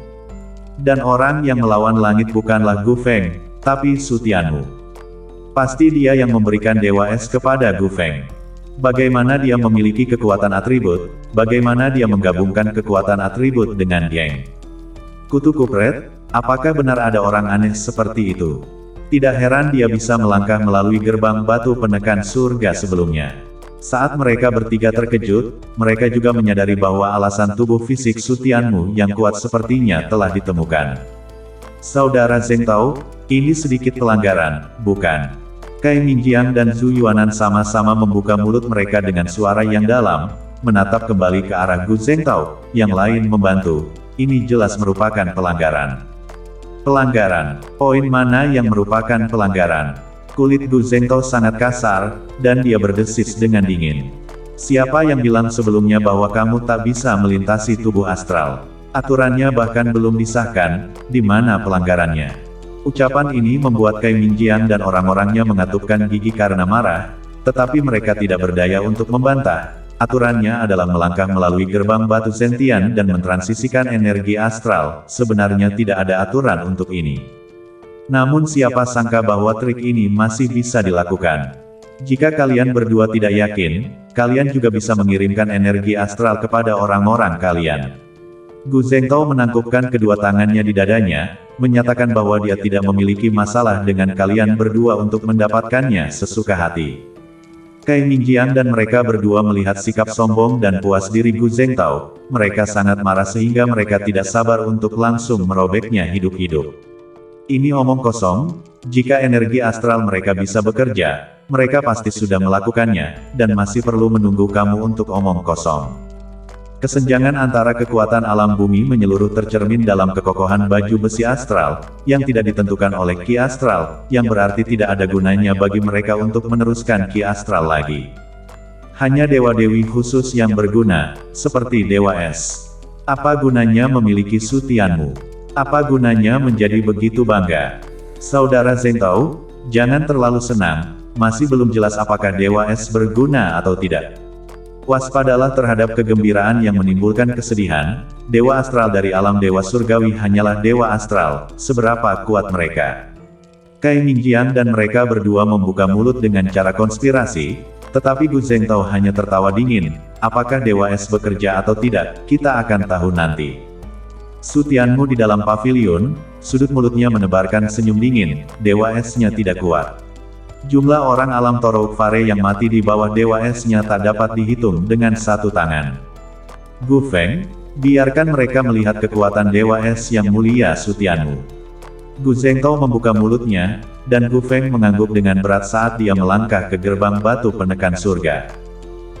Dan orang yang melawan langit bukanlah Gu Feng, tapi Su Tianmu. Pasti dia yang memberikan Dewa Es kepada Gu Feng. Bagaimana dia memiliki kekuatan atribut, bagaimana dia menggabungkan kekuatan atribut dengan Geng. Kutu Kupret, apakah benar ada orang aneh seperti itu? Tidak heran dia bisa melangkah melalui gerbang batu penekan surga sebelumnya. Saat mereka bertiga terkejut, mereka juga menyadari bahwa alasan tubuh fisik Su Tianmu yang kuat sepertinya telah ditemukan. Saudara Zhengtao, ini sedikit pelanggaran, bukan? Kai Mingjiang dan Zhu Yuanan sama-sama membuka mulut mereka dengan suara yang dalam, menatap kembali ke arah Gu Zhengtao, yang lain membantu. Ini jelas merupakan pelanggaran. Pelanggaran. Poin mana yang merupakan pelanggaran? Kulit Gu Zhengtao sangat kasar, dan dia berdesis dengan dingin. Siapa yang bilang sebelumnya bahwa kamu tak bisa melintasi tubuh astral? Aturannya bahkan belum disahkan, di mana pelanggarannya? Ucapan ini membuat Kai Mingjiang dan orang-orangnya mengatupkan gigi karena marah, tetapi mereka tidak berdaya untuk membantah. Aturannya adalah melangkah melalui gerbang batu Zentian dan mentransisikan energi astral. Sebenarnya tidak ada aturan untuk ini. Namun siapa sangka bahwa trik ini masih bisa dilakukan. Jika kalian berdua tidak yakin, kalian juga bisa mengirimkan energi astral kepada orang-orang kalian. Gu Zhengtao menangkupkan kedua tangannya di dadanya, menyatakan bahwa dia tidak memiliki masalah dengan kalian berdua untuk mendapatkannya sesuka hati. Cai Mingjiang dan mereka berdua melihat sikap sombong dan puas diri Gu Zhengtao. Mereka sangat marah sehingga mereka tidak sabar untuk langsung merobeknya hidup-hidup. Ini omong kosong, jika energi astral mereka bisa bekerja, mereka pasti sudah melakukannya, dan masih perlu menunggu kamu untuk omong kosong. Kesenjangan antara kekuatan alam bumi menyeluruh tercermin dalam kekokohan baju besi astral, yang tidak ditentukan oleh ki astral, yang berarti tidak ada gunanya bagi mereka untuk meneruskan ki astral lagi. Hanya dewa-dewi khusus yang berguna, seperti Dewa Es. Apa gunanya memiliki Sutianmu? Apa gunanya menjadi begitu bangga? Saudara Zhengtao, jangan terlalu senang, masih belum jelas apakah Dewa Es berguna atau tidak. Waspadalah terhadap kegembiraan yang menimbulkan kesedihan. Dewa astral dari alam dewa surgawi hanyalah dewa astral, seberapa kuat mereka. Cai Mingjiang dan mereka berdua membuka mulut dengan cara konspirasi, tetapi Gu Zhengtao hanya tertawa dingin. Apakah Dewa Es bekerja atau tidak, kita akan tahu nanti. Sutianmu di dalam pavilion, sudut mulutnya menebarkan senyum dingin, Dewa Es-nya tidak kuat. Jumlah orang alam Torok Fare yang mati di bawah Dewa Es-nya tak dapat dihitung dengan satu tangan. Gu Feng, biarkan mereka melihat kekuatan Dewa Es yang mulia Sutianmu. Gu Zhengtao membuka mulutnya, dan Gu Feng mengangguk dengan berat saat dia melangkah ke gerbang batu penekan surga.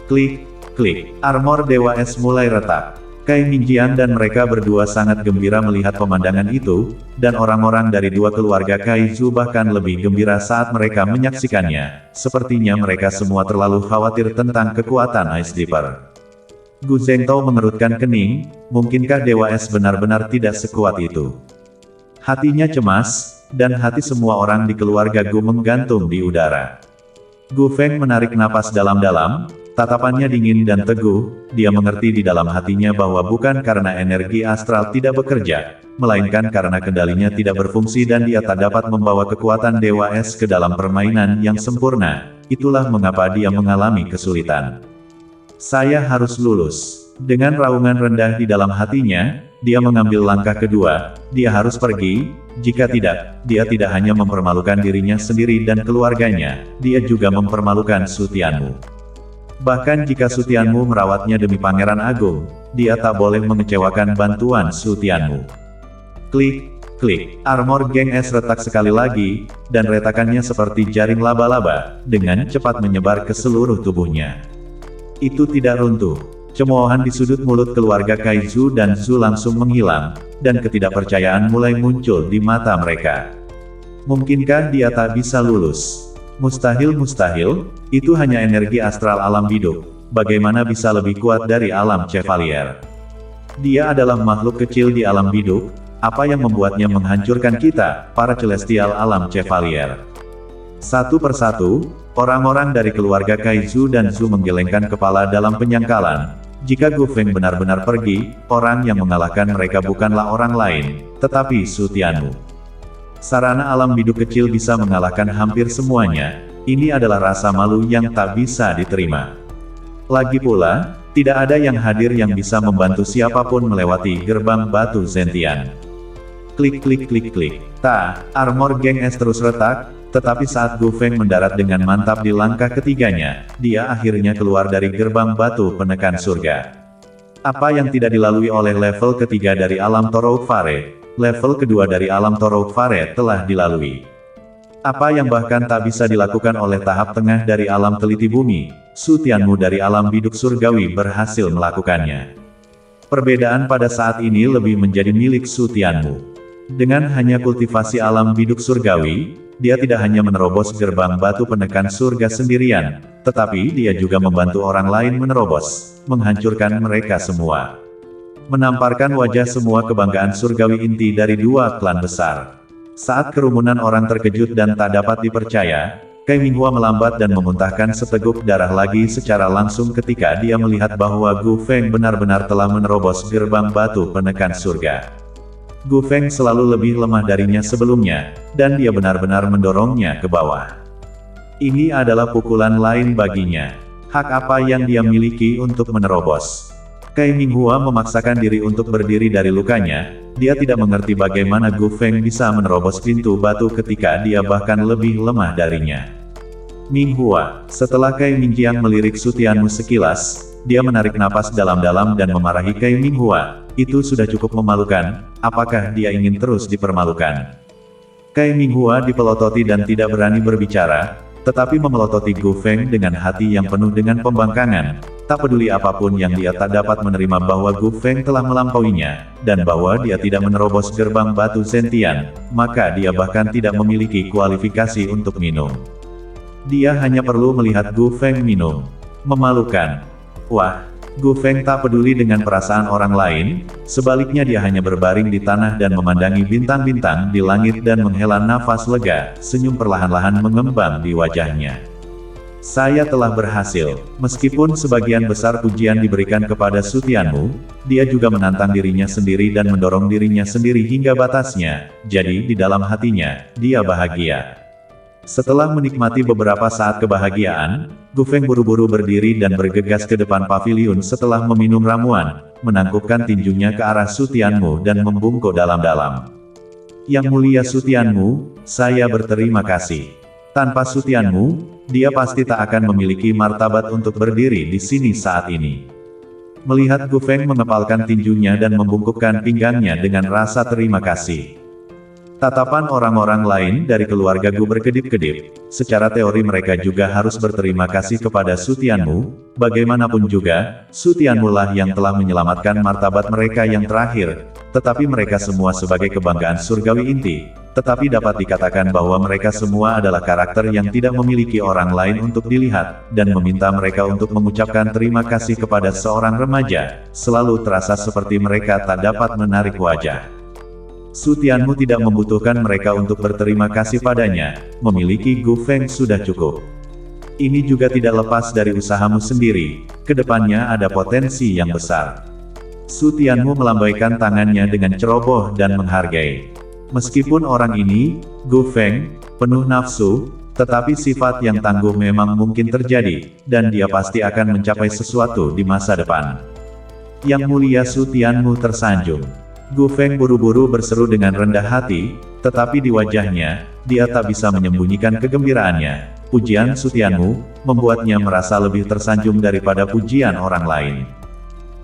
Klik, klik, armor Dewa Es mulai retak. Cai Mingjiang dan mereka berdua sangat gembira melihat pemandangan itu, dan orang-orang dari dua keluarga Cai Zhu bahkan lebih gembira saat mereka menyaksikannya. Sepertinya mereka semua terlalu khawatir tentang kekuatan Ice Deeper. Gu Zhengtao mengerutkan kening, mungkinkah Dewa Es benar-benar tidak sekuat itu? Hatinya cemas, dan hati semua orang di keluarga Gu menggantung di udara. Gu Feng menarik napas dalam-dalam. Tatapannya dingin dan teguh, dia mengerti di dalam hatinya bahwa bukan karena energi astral tidak bekerja, melainkan karena kendalinya tidak berfungsi dan dia tak dapat membawa kekuatan Dewa Es ke dalam permainan yang sempurna. Itulah mengapa dia mengalami kesulitan. Saya harus lulus. Dengan raungan rendah di dalam hatinya, dia mengambil langkah kedua, dia harus pergi, jika tidak, dia tidak hanya mempermalukan dirinya sendiri dan keluarganya, dia juga mempermalukan Sutianmu. Bahkan jika Sutianmu merawatnya demi Pangeran Agung, dia tak boleh mengecewakan bantuan Sutianmu. Klik, klik, armor Geng Es retak sekali lagi, dan retakannya seperti jaring laba-laba, dengan cepat menyebar ke seluruh tubuhnya. Itu tidak runtuh. Cemoohan di sudut mulut keluarga Cai Zhu dan Zhu langsung menghilang, dan ketidakpercayaan mulai muncul di mata mereka. Mungkinkah dia tak bisa lulus? Mustahil, itu hanya energi astral alam hidup, bagaimana bisa lebih kuat dari alam Chevalier? Dia adalah makhluk kecil di alam hidup, apa yang membuatnya menghancurkan kita, para celestial alam Chevalier? Satu persatu, orang-orang dari keluarga Cai Zhu dan Zhu menggelengkan kepala dalam penyangkalan. Jika Gu Feng benar-benar pergi, orang yang mengalahkan mereka bukanlah orang lain, tetapi Sutianmu. Sarana alam hidup kecil bisa mengalahkan hampir semuanya, ini adalah rasa malu yang tak bisa diterima. Lagi pula, tidak ada yang hadir yang bisa membantu siapapun melewati gerbang batu Zentian. Klik klik klik klik, armor Geng Es terus retak, tetapi saat Gu Feng mendarat dengan mantap di langkah ketiganya, dia akhirnya keluar dari gerbang batu penekan surga. Apa yang tidak dilalui oleh level ketiga dari alam Torok Fare, level kedua dari alam Torok Fare telah dilalui. Apa yang bahkan tak bisa dilakukan oleh tahap tengah dari alam teliti bumi, Sutianmu dari alam biduk surgawi berhasil melakukannya. Perbedaan pada saat ini lebih menjadi milik Sutianmu. Dengan hanya kultivasi alam biduk surgawi, dia tidak hanya menerobos gerbang batu penekan surga sendirian, tetapi dia juga membantu orang lain menerobos, menghancurkan mereka semua. Menamparkan wajah semua kebanggaan surgawi inti dari dua klan besar. Saat kerumunan orang terkejut dan tak dapat dipercaya, Kai Minghua melambat dan memuntahkan seteguk darah lagi secara langsung ketika dia melihat bahwa Gu Feng benar-benar telah menerobos gerbang batu penekan surga. Gu Feng selalu lebih lemah darinya sebelumnya, dan dia benar-benar mendorongnya ke bawah. Ini adalah pukulan lain baginya. Hak apa yang dia miliki untuk menerobos? Kai Minghua memaksakan diri untuk berdiri dari lukanya. Dia tidak mengerti bagaimana Gu Feng bisa menerobos pintu batu ketika dia bahkan lebih lemah darinya. Minghua, setelah Kai Mingjiang melirik Su Tianmu sekilas, dia menarik napas dalam-dalam dan memarahi Kai Minghua. Itu sudah cukup memalukan, apakah dia ingin terus dipermalukan? Kai Minghua dipelototi dan tidak berani berbicara, tetapi memelototi Gu Feng dengan hati yang penuh dengan pembangkangan. Tak peduli apapun yang dia tak dapat menerima bahwa Gu Feng telah melampauinya, dan bahwa dia tidak menerobos gerbang batu Zentian, maka dia bahkan tidak memiliki kualifikasi untuk minum. Dia hanya perlu melihat Gu Feng minum. Memalukan. Wah, Gu Feng tak peduli dengan perasaan orang lain, sebaliknya dia hanya berbaring di tanah dan memandangi bintang-bintang di langit dan menghela nafas lega, senyum perlahan-lahan mengembang di wajahnya. Saya telah berhasil. Meskipun sebagian besar pujian diberikan kepada Su Tianmu, dia juga menantang dirinya sendiri dan mendorong dirinya sendiri hingga batasnya, jadi di dalam hatinya, dia bahagia. Setelah menikmati beberapa saat kebahagiaan, Gu Feng buru-buru berdiri dan bergegas ke depan paviliun setelah meminum ramuan, menangkupkan tinjunya ke arah Su Tianmu dan membungkuk dalam-dalam. Yang mulia Su Tianmu, saya berterima kasih. Tanpa Su Tianmu, dia pasti tak akan memiliki martabat untuk berdiri di sini saat ini. Melihat Gu Feng mengepalkan tinjunya dan membungkukkan pinggangnya dengan rasa terima kasih. Tatapan orang-orang lain dari keluarga Gu berkedip-kedip. Secara teori mereka juga harus berterima kasih kepada Su Tianmu. Bagaimanapun juga, Su Tianmu lah yang telah menyelamatkan martabat mereka yang terakhir. Tetapi mereka semua sebagai kebanggaan surgawi inti. Tetapi dapat dikatakan bahwa mereka semua adalah karakter yang tidak memiliki orang lain untuk dilihat, dan meminta mereka untuk mengucapkan terima kasih kepada seorang remaja, selalu terasa seperti mereka tak dapat menarik wajah. Su Tianmu tidak membutuhkan mereka untuk berterima kasih padanya, memiliki Gu Feng sudah cukup. Ini juga tidak lepas dari usahamu sendiri, kedepannya ada potensi yang besar. Su Tianmu melambaikan tangannya dengan ceroboh dan menghargai. Meskipun orang ini, Gu Feng, penuh nafsu, tetapi sifat yang tangguh memang mungkin terjadi, dan dia pasti akan mencapai sesuatu di masa depan. Yang mulia Su Tianmu tersanjung. Gu Feng buru-buru berseru dengan rendah hati, tetapi di wajahnya, dia tak bisa menyembunyikan kegembiraannya. Pujian Su Tianmu membuatnya merasa lebih tersanjung daripada pujian orang lain.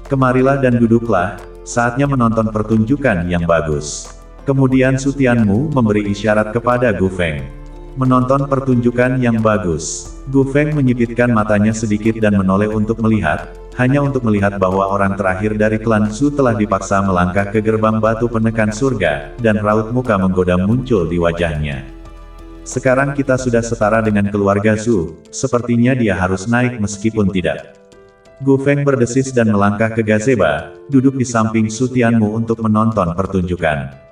Kemarilah dan duduklah, saatnya menonton pertunjukan yang bagus. Kemudian Su Tianmu memberi isyarat kepada Gu Feng. Menonton pertunjukan yang bagus. Gu Feng menyipitkan matanya sedikit dan menoleh untuk melihat, hanya untuk melihat bahwa orang terakhir dari klan Su telah dipaksa melangkah ke gerbang batu penekan surga, dan raut muka menggoda muncul di wajahnya. Sekarang kita sudah setara dengan keluarga Su, sepertinya dia harus naik meskipun tidak. Gu Feng berdesis dan melangkah ke gazeba, duduk di samping Su Tianmu untuk menonton pertunjukan.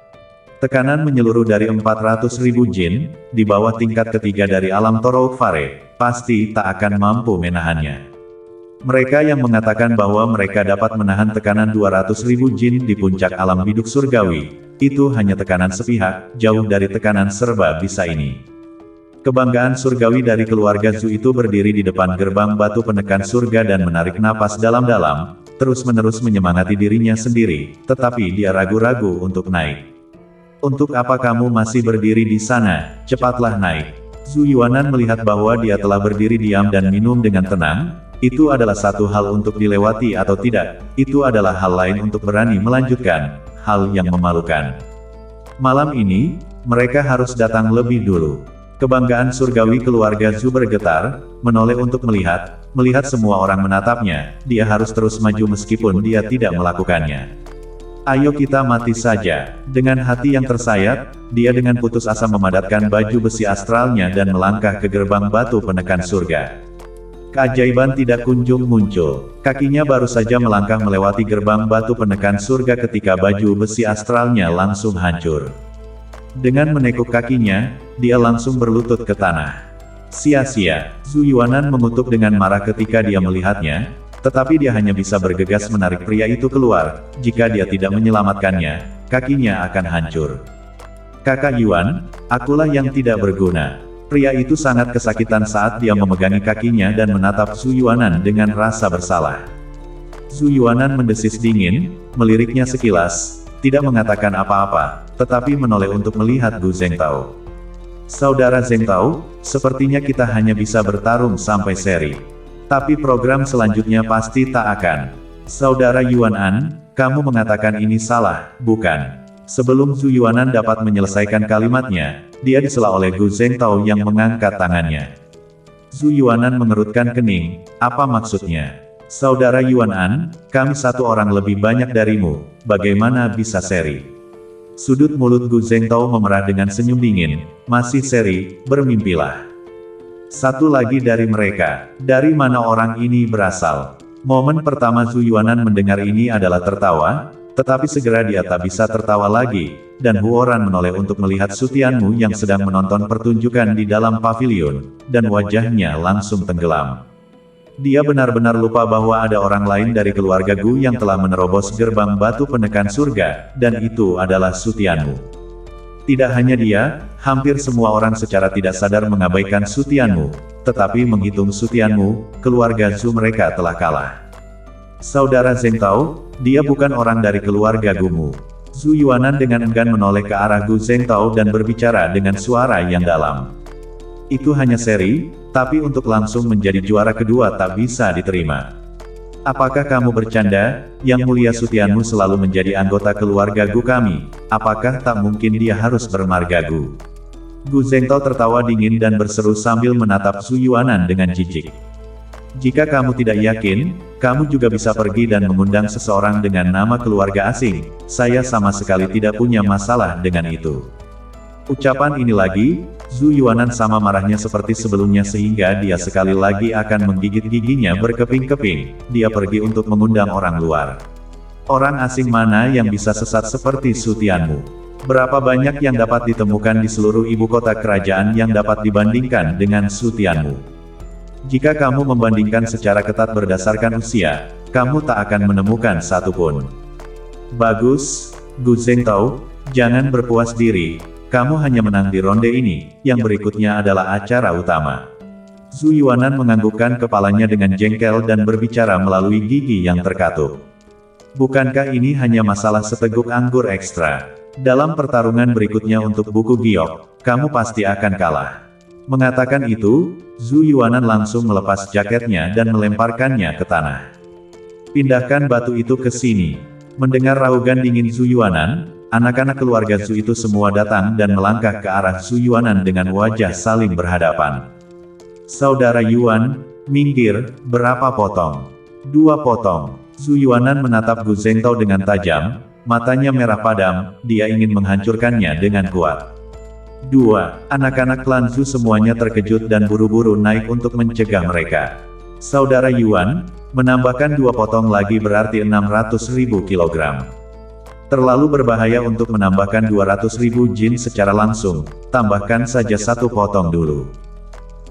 Tekanan menyeluruh dari 400.000 jin, di bawah tingkat ketiga dari alam Torouk Fare, pasti tak akan mampu menahannya. Mereka yang mengatakan bahwa mereka dapat menahan tekanan 200.000 jin di puncak alam biduk surgawi, itu hanya tekanan sepihak, jauh dari tekanan serba bisa ini. Kebanggaan surgawi dari keluarga Zhu itu berdiri di depan gerbang batu penekan surga dan menarik napas dalam-dalam, terus-menerus menyemangati dirinya sendiri, tetapi dia ragu-ragu untuk naik. Untuk apa kamu masih berdiri di sana? Cepatlah naik. Zhu Yuanan melihat bahwa dia telah berdiri diam dan minum dengan tenang. Itu adalah satu hal untuk dilewati atau tidak. Itu adalah hal lain untuk berani melanjutkan. Hal yang memalukan. Malam ini, mereka harus datang lebih dulu. Kebanggaan surgawi keluarga Zhu bergetar, menoleh untuk melihat semua orang menatapnya. Dia harus terus maju meskipun dia tidak melakukannya. Ayo kita mati saja. Dengan hati yang tersayat, dia dengan putus asa memadatkan baju besi astralnya dan melangkah ke gerbang batu penekan surga. Keajaiban tidak kunjung muncul. Kakinya baru saja melangkah melewati gerbang batu penekan surga ketika baju besi astralnya langsung hancur. Dengan menekuk kakinya, dia langsung berlutut ke tanah. Sia-sia, Zhu Yuanan mengutuk dengan marah ketika dia melihatnya, tetapi dia hanya bisa bergegas menarik pria itu keluar. Jika dia tidak menyelamatkannya, kakinya akan hancur. Kakak Yuan, akulah yang tidak berguna. Pria itu sangat kesakitan saat dia memegangi kakinya dan menatap Zhu Yuanan dengan rasa bersalah. Zhu Yuanan mendesis dingin, meliriknya sekilas, tidak mengatakan apa-apa, tetapi menoleh untuk melihat Gu Zhengtao. Saudara Zhengtao, sepertinya kita hanya bisa bertarung sampai seri. Tapi program selanjutnya pasti tak akan. Saudara Yuan An, kamu mengatakan ini salah, bukan? Sebelum Zhu Yuanan dapat menyelesaikan kalimatnya, dia disela oleh Gu Zhengtao yang mengangkat tangannya. Zhu Yuanan mengerutkan kening, apa maksudnya? Saudara Yuan An, kami satu orang lebih banyak darimu, bagaimana bisa seri? Sudut mulut Gu Zhengtao memerah dengan senyum dingin, masih seri, bermimpilah. Satu lagi dari mereka, dari mana orang ini berasal? Momen pertama Zhu Yuanan mendengar ini adalah tertawa, tetapi segera dia tak bisa tertawa lagi, dan Huoran menoleh untuk melihat Su Tianmu yang sedang menonton pertunjukan di dalam pavilion, dan wajahnya langsung tenggelam. Dia benar-benar lupa bahwa ada orang lain dari keluarga Gu yang telah menerobos gerbang batu penekan surga, dan itu adalah Su Tianmu. Tidak hanya dia, hampir semua orang secara tidak sadar mengabaikan Su Tianmu, tetapi menghitung Su Tianmu, keluarga Zhu mereka telah kalah. Saudara Zhengtao, dia bukan orang dari keluarga Gumu. Zhu Yuanan dengan enggan menoleh ke arah Gu Zhengtao dan berbicara dengan suara yang dalam. Itu hanya seri, tapi untuk langsung menjadi juara kedua tak bisa diterima. Apakah kamu bercanda? Yang mulia Su Tianmu selalu menjadi anggota keluarga Gu kami. Apakah tak mungkin dia harus bermarga Gu? Gu Zhengtao tertawa dingin dan berseru sambil menatap Zhu Yuanan dengan jijik. Jika kamu tidak yakin, kamu juga bisa pergi dan mengundang seseorang dengan nama keluarga asing. Saya sama sekali tidak punya masalah dengan itu. Ucapan ini lagi, Zhu Yuanan sama marahnya seperti sebelumnya sehingga dia sekali lagi akan menggigit giginya berkeping-keping. Dia pergi untuk mengundang orang luar. Orang asing mana yang bisa sesat seperti Su Tianmu? Berapa banyak yang dapat ditemukan di seluruh ibu kota kerajaan yang dapat dibandingkan dengan Su Tianmu? Jika kamu membandingkan secara ketat berdasarkan usia, kamu tak akan menemukan satu pun. Bagus, Gu Zhengtao, jangan berpuas diri, kamu hanya menang di ronde ini, yang berikutnya adalah acara utama. Zhu Yuanan menganggukkan kepalanya dengan jengkel dan berbicara melalui gigi yang terkatup. Bukankah ini hanya masalah seteguk anggur ekstra? Dalam pertarungan berikutnya untuk buku giok, kamu pasti akan kalah. Mengatakan itu, Zhu Yuanan langsung melepas jaketnya dan melemparkannya ke tanah. Pindahkan batu itu ke sini. Mendengar raugan dingin Zhu Yuanan, anak-anak keluarga Zhu itu semua datang dan melangkah ke arah Zhu Yuanan dengan wajah saling berhadapan. Saudara Yuan, minggir, berapa potong? 2 potong. Zhu Yuanan menatap Gu Zhengtao dengan tajam, matanya merah padam, dia ingin menghancurkannya dengan kuat. 2. Anak-anak klan Zhu semuanya terkejut dan buru-buru naik untuk mencegah mereka. Saudara Yuan, menambahkan 2 potong lagi berarti 600.000 kilogram. Terlalu berbahaya untuk menambahkan 200.000 jin secara langsung, tambahkan saja 1 potong dulu.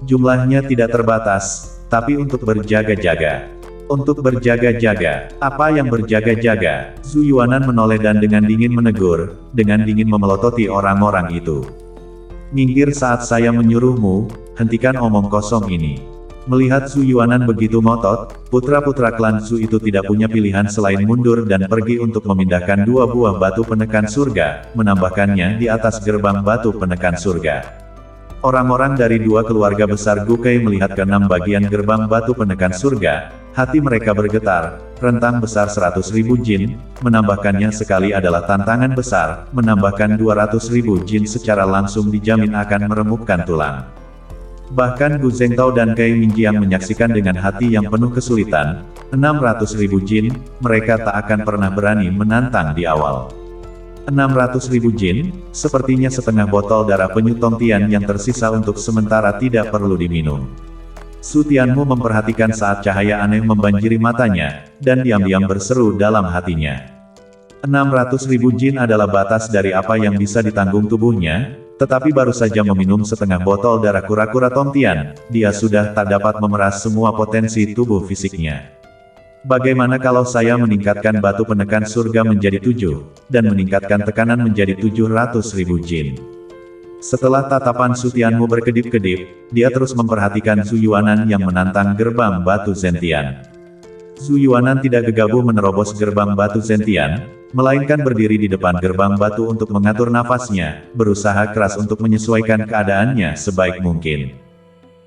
Jumlahnya tidak terbatas, tapi untuk berjaga-jaga. Untuk berjaga-jaga, apa yang berjaga-jaga? Zhu Yuanan menoleh dan dengan dingin menegur, dengan dingin memelototi orang-orang itu. Minggir saat saya menyuruhmu, hentikan omong kosong ini. Melihat Zhu Yuanan begitu ngotot, putra-putra klan Zhu itu tidak punya pilihan selain mundur dan pergi untuk memindahkan 2 buah batu penekan surga, menambahkannya di atas gerbang batu penekan surga. Orang-orang dari 2 keluarga besar Gukai melihat ke-6 bagian gerbang batu penekan surga, hati mereka bergetar, rentang besar 100.000 jin, menambahkannya sekali adalah tantangan besar, menambahkan 200.000 jin secara langsung dijamin akan meremukkan tulang. Bahkan Gu Zhengtao dan Cai Mingjiang menyaksikan dengan hati yang penuh kesulitan, 600.000 jin, mereka tak akan pernah berani menantang di awal. 600.000 jin, sepertinya setengah botol darah penyu Tongtian yang tersisa untuk sementara tidak perlu diminum. Su Tianmu memperhatikan saat cahaya aneh membanjiri matanya, dan diam-diam berseru dalam hatinya. 600.000 jin adalah batas dari apa yang bisa ditanggung tubuhnya, Tetapi baru saja meminum setengah botol darah kura-kura Tom Tian, dia sudah tak dapat memeras semua potensi tubuh fisiknya. Bagaimana kalau saya meningkatkan batu penekan surga menjadi 7, dan meningkatkan tekanan menjadi 700.000 jin? Setelah tatapan Su Tianmu berkedip-kedip, dia terus memperhatikan Zhu Yuanan yang menantang gerbang batu Zentian. Zhu Yuanan tidak gegabah menerobos gerbang batu Zentian, melainkan berdiri di depan gerbang batu untuk mengatur nafasnya, berusaha keras untuk menyesuaikan keadaannya sebaik mungkin.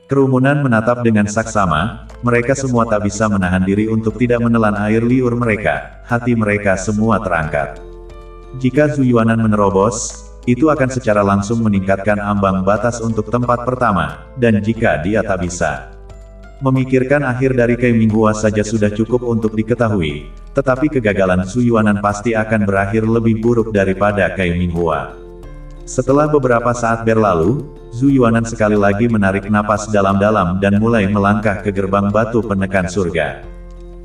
Kerumunan menatap dengan saksama, mereka semua tak bisa menahan diri untuk tidak menelan air liur mereka, hati mereka semua terangkat. Jika Zhu Yuanan menerobos, itu akan secara langsung meningkatkan ambang batas untuk tempat pertama, dan jika dia tak bisa, memikirkan akhir dari Cai Minghua saja sudah cukup untuk diketahui, tetapi kegagalan Zhu Yuanan pasti akan berakhir lebih buruk daripada Cai Minghua. Setelah beberapa saat berlalu, Zhu Yuanan sekali lagi menarik napas dalam-dalam dan mulai melangkah ke gerbang batu penekan surga.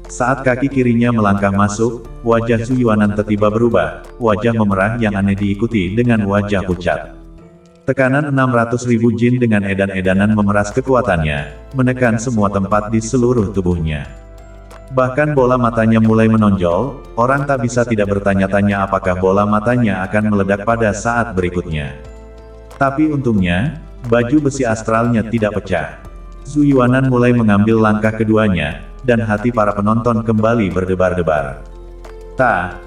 Saat kaki kirinya melangkah masuk, wajah Zhu Yuanan tiba-tiba berubah, wajah memerah yang aneh diikuti dengan wajah pucat. Tekanan 600.000 jin dengan edan-edanan memeras kekuatannya, menekan semua tempat di seluruh tubuhnya. Bahkan bola matanya mulai menonjol, orang tak bisa tidak bertanya-tanya apakah bola matanya akan meledak pada saat berikutnya. Tapi untungnya, baju besi astralnya tidak pecah. Zhu Yuanan mulai mengambil langkah keduanya, dan hati para penonton kembali berdebar-debar.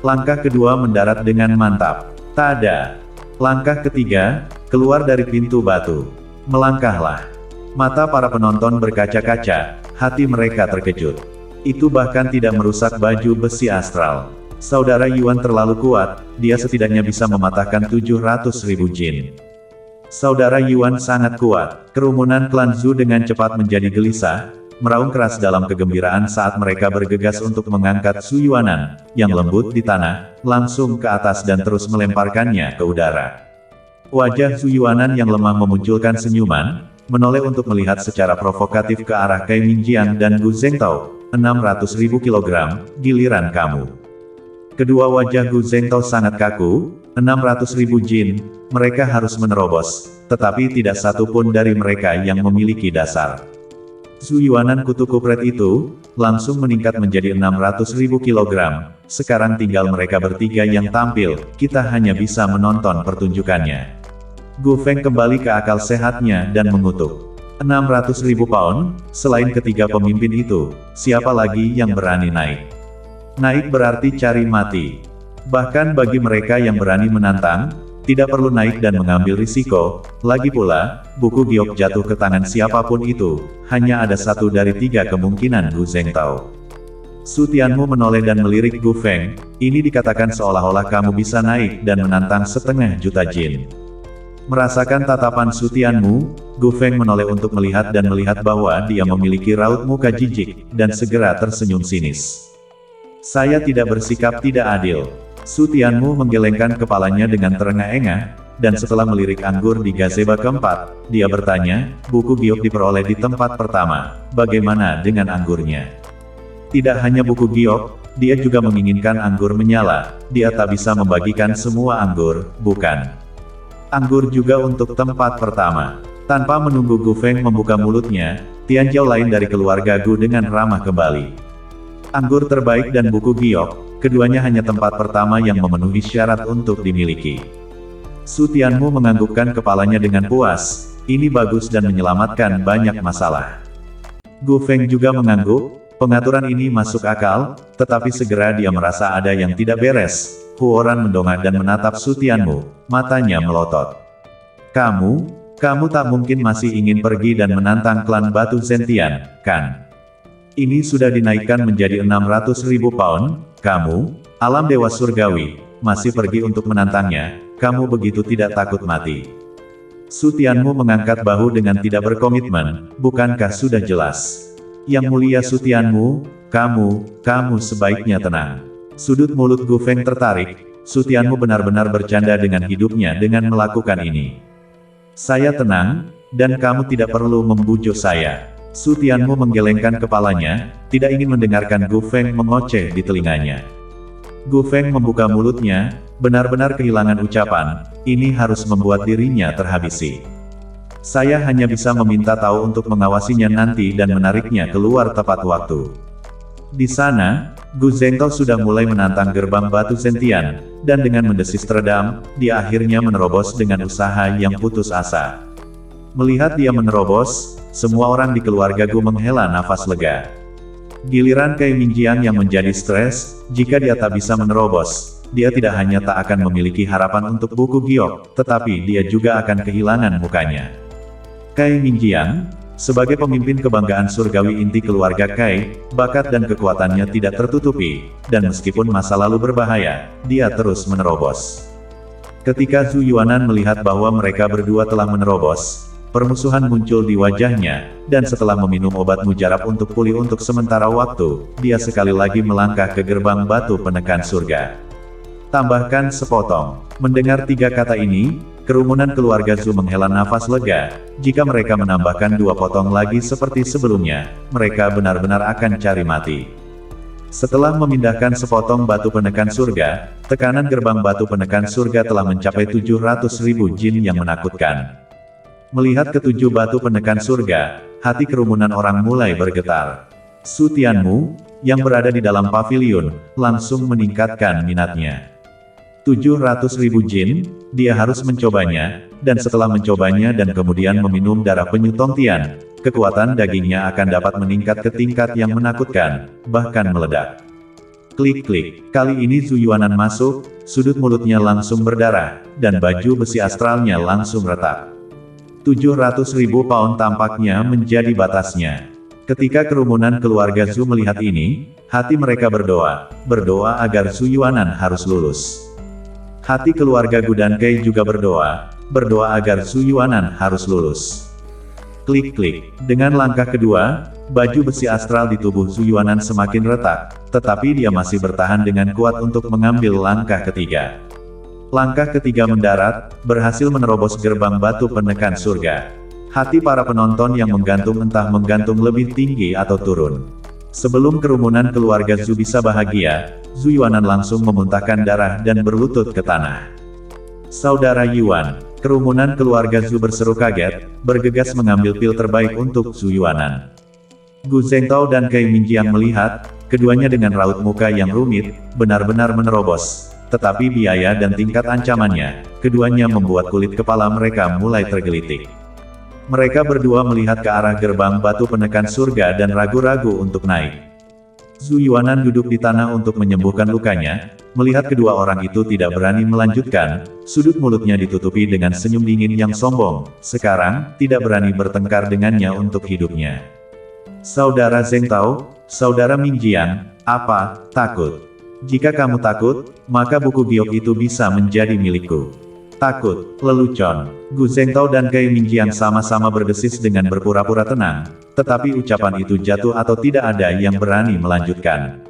Langkah kedua mendarat dengan mantap. Tak ada. Langkah ketiga, keluar dari pintu batu. Melangkahlah. Mata para penonton berkaca-kaca, hati mereka terkejut. Itu bahkan tidak merusak baju besi astral. Saudara Yuan terlalu kuat, dia setidaknya bisa mematahkan 700.000 jin. Saudara Yuan sangat kuat. Kerumunan klan Zhu dengan cepat menjadi gelisah, meraung keras dalam kegembiraan saat mereka bergegas untuk mengangkat Zhu Yuanan, yang lembut di tanah, langsung ke atas dan terus melemparkannya ke udara. Wajah Zhu Yuanan yang lemah memunculkan senyuman, menoleh untuk melihat secara provokatif ke arah Cai Mingjiang dan Gu Zhengtao. 600.000 kilogram, giliran kamu. Kedua wajah Gu Zhengtao sangat kaku, 600.000 jin, mereka harus menerobos, tetapi tidak satu pun dari mereka yang memiliki dasar. Zhu Yuanan kutu kupret itu, langsung meningkat menjadi 600.000 kilogram, sekarang tinggal mereka bertiga yang tampil, kita hanya bisa menonton pertunjukannya. Gu Feng kembali ke akal sehatnya dan mengutuk. 600.000 pound, selain ketiga pemimpin itu, siapa lagi yang berani naik? Naik berarti cari mati. Bahkan bagi mereka yang berani menantang, tidak perlu naik dan mengambil risiko. Lagi pula, buku giok jatuh ke tangan siapapun itu, hanya ada satu dari tiga kemungkinan Gu Zhengtao. Su Tianmu menoleh dan melirik Gu Feng, ini dikatakan seolah-olah kamu bisa naik dan menantang 500.000 jin. Merasakan tatapan Su Tianmu, Gu Feng menoleh untuk melihat dan melihat bahwa dia memiliki raut muka jijik, dan segera tersenyum sinis. Saya tidak bersikap tidak adil. Su Tianmu menggelengkan kepalanya dengan terengah-engah, dan setelah melirik anggur di gazebo keempat, dia bertanya, buku giok diperoleh di tempat pertama, bagaimana dengan anggurnya? Tidak hanya buku giok, dia juga menginginkan anggur menyala, dia tak bisa membagikan semua anggur, bukan? Anggur juga untuk tempat pertama. Tanpa menunggu Gu Feng membuka mulutnya, Tianjiao lain dari keluarga Gu dengan ramah kembali. Anggur terbaik dan buku giok, keduanya hanya tempat pertama yang memenuhi syarat untuk dimiliki. Su Tianmu menganggukkan kepalanya dengan puas, ini bagus dan menyelamatkan banyak masalah. Gu Feng juga mengangguk, pengaturan ini masuk akal, tetapi segera dia merasa ada yang tidak beres. Huoran mendongak dan menatap Su Tianmu, matanya melotot. Kamu tak mungkin masih ingin pergi dan menantang klan Batu Zentian, kan? Ini sudah dinaikkan menjadi 600.000 pound, kamu, alam dewa surgawi, masih pergi untuk menantangnya, kamu begitu tidak takut mati. Su Tianmu mengangkat bahu dengan tidak berkomitmen, bukankah sudah jelas? Yang mulia Su Tianmu, kamu sebaiknya tenang. Sudut mulut Gu Feng tertarik, Su Tianmu benar-benar bercanda dengan hidupnya dengan melakukan ini. Saya tenang, dan kamu tidak perlu membujuk saya. Su Tianmu menggelengkan kepalanya, tidak ingin mendengarkan Gu Feng mengoceh di telinganya. Gu Feng membuka mulutnya, benar-benar kehilangan ucapan, ini harus membuat dirinya terhabisi. Saya hanya bisa meminta tahu untuk mengawasinya nanti dan menariknya keluar tepat waktu. Di sana, Gu Zhengtao sudah mulai menantang gerbang batu Zentian, dan dengan mendesis teredam, dia akhirnya menerobos dengan usaha yang putus asa. Melihat dia menerobos, semua orang di keluarga Gu menghela nafas lega. Giliran Cai Mingjiang yang menjadi stres, jika dia tak bisa menerobos, dia tidak hanya tak akan memiliki harapan untuk buku giok, tetapi dia juga akan kehilangan mukanya. Cai Mingjiang, sebagai pemimpin kebanggaan surgawi inti keluarga Cai, bakat dan kekuatannya tidak tertutupi, dan meskipun masa lalu berbahaya, dia terus menerobos. Ketika Zhu Yuanan melihat bahwa mereka berdua telah menerobos, permusuhan muncul di wajahnya, dan setelah meminum obat mujarab untuk pulih untuk sementara waktu, dia sekali lagi melangkah ke gerbang batu penekan surga. Tambahkan sepotong. Mendengar 3 kata ini, kerumunan keluarga Zhu menghela nafas lega. Jika mereka menambahkan 2 potong lagi seperti sebelumnya, mereka benar-benar akan cari mati. Setelah memindahkan sepotong batu penekan surga, tekanan gerbang batu penekan surga telah mencapai 700.000 jin yang menakutkan. Melihat ketujuh batu penekan surga, hati kerumunan orang mulai bergetar. Su Tianmu, yang berada di dalam pavilion, langsung meningkatkan minatnya. 700.000 jin, dia harus mencobanya, dan setelah mencobanya dan kemudian meminum darah penyu Tongtian, kekuatan dagingnya akan dapat meningkat ke tingkat yang menakutkan, bahkan meledak. Klik-klik, kali ini Zhu Yuanan masuk, sudut mulutnya langsung berdarah, dan baju besi astralnya langsung retak. 700.000 pound tampaknya menjadi batasnya. Ketika kerumunan keluarga Zhu melihat ini, hati mereka berdoa agar Zhu Yuanan harus lulus. Hati keluarga Gu dan Cai juga berdoa agar Zhu Yuanan harus lulus. Klik-klik, dengan langkah kedua, baju besi astral di tubuh Zhu Yuanan semakin retak, tetapi dia masih bertahan dengan kuat untuk mengambil langkah ketiga. Langkah ketiga mendarat, berhasil menerobos gerbang batu penekan surga. Hati para penonton yang menggantung entah menggantung lebih tinggi atau turun. Sebelum kerumunan keluarga Zhu bisa bahagia, Zhu Yuanan langsung memuntahkan darah dan berlutut ke tanah. Saudara Yuan, kerumunan keluarga Zhu berseru kaget, bergegas mengambil pil terbaik untuk Zhu Yuanan. Gu Zhengtao dan Cai Mingjiang melihat, keduanya dengan raut muka yang rumit, benar-benar menerobos. Tetapi biaya dan tingkat ancamannya, keduanya membuat kulit kepala mereka mulai tergelitik. Mereka berdua melihat ke arah gerbang batu penekan surga dan ragu-ragu untuk naik. Zhu Yuanan duduk di tanah untuk menyembuhkan lukanya, melihat kedua orang itu tidak berani melanjutkan, sudut mulutnya ditutupi dengan senyum dingin yang sombong, sekarang, tidak berani bertengkar dengannya untuk hidupnya. Saudara Zhengtao, Saudara Mingjiang, apa, takut? Jika kamu takut, maka buku giok itu bisa menjadi milikku. Takut, lelucon. Gu Zhengtao dan Cai Mingjiang sama-sama berdesis dengan berpura-pura tenang, tetapi ucapan itu jatuh atau tidak ada yang berani melanjutkan.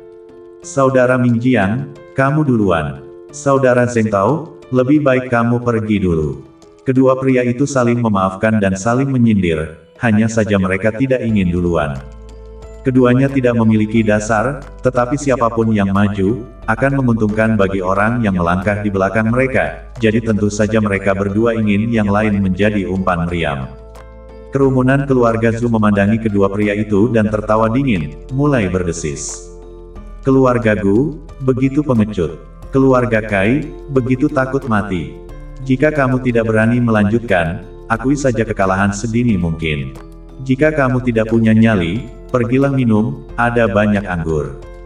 Saudara Mingjiang, kamu duluan. Saudara Zhengtao, lebih baik kamu pergi dulu. Kedua pria itu saling memaafkan dan saling menyindir, hanya saja mereka tidak ingin duluan. Keduanya tidak memiliki dasar, tetapi siapapun yang maju, akan menguntungkan bagi orang yang melangkah di belakang mereka, jadi tentu saja mereka berdua ingin yang lain menjadi umpan meriam. Kerumunan keluarga Zhu memandangi kedua pria itu dan tertawa dingin, mulai berdesis. Keluarga Gu, begitu pengecut. Keluarga Cai, begitu takut mati. Jika kamu tidak berani melanjutkan, akui saja kekalahan sedini mungkin. Jika kamu tidak punya nyali, pergilah minum, ada banyak anggur.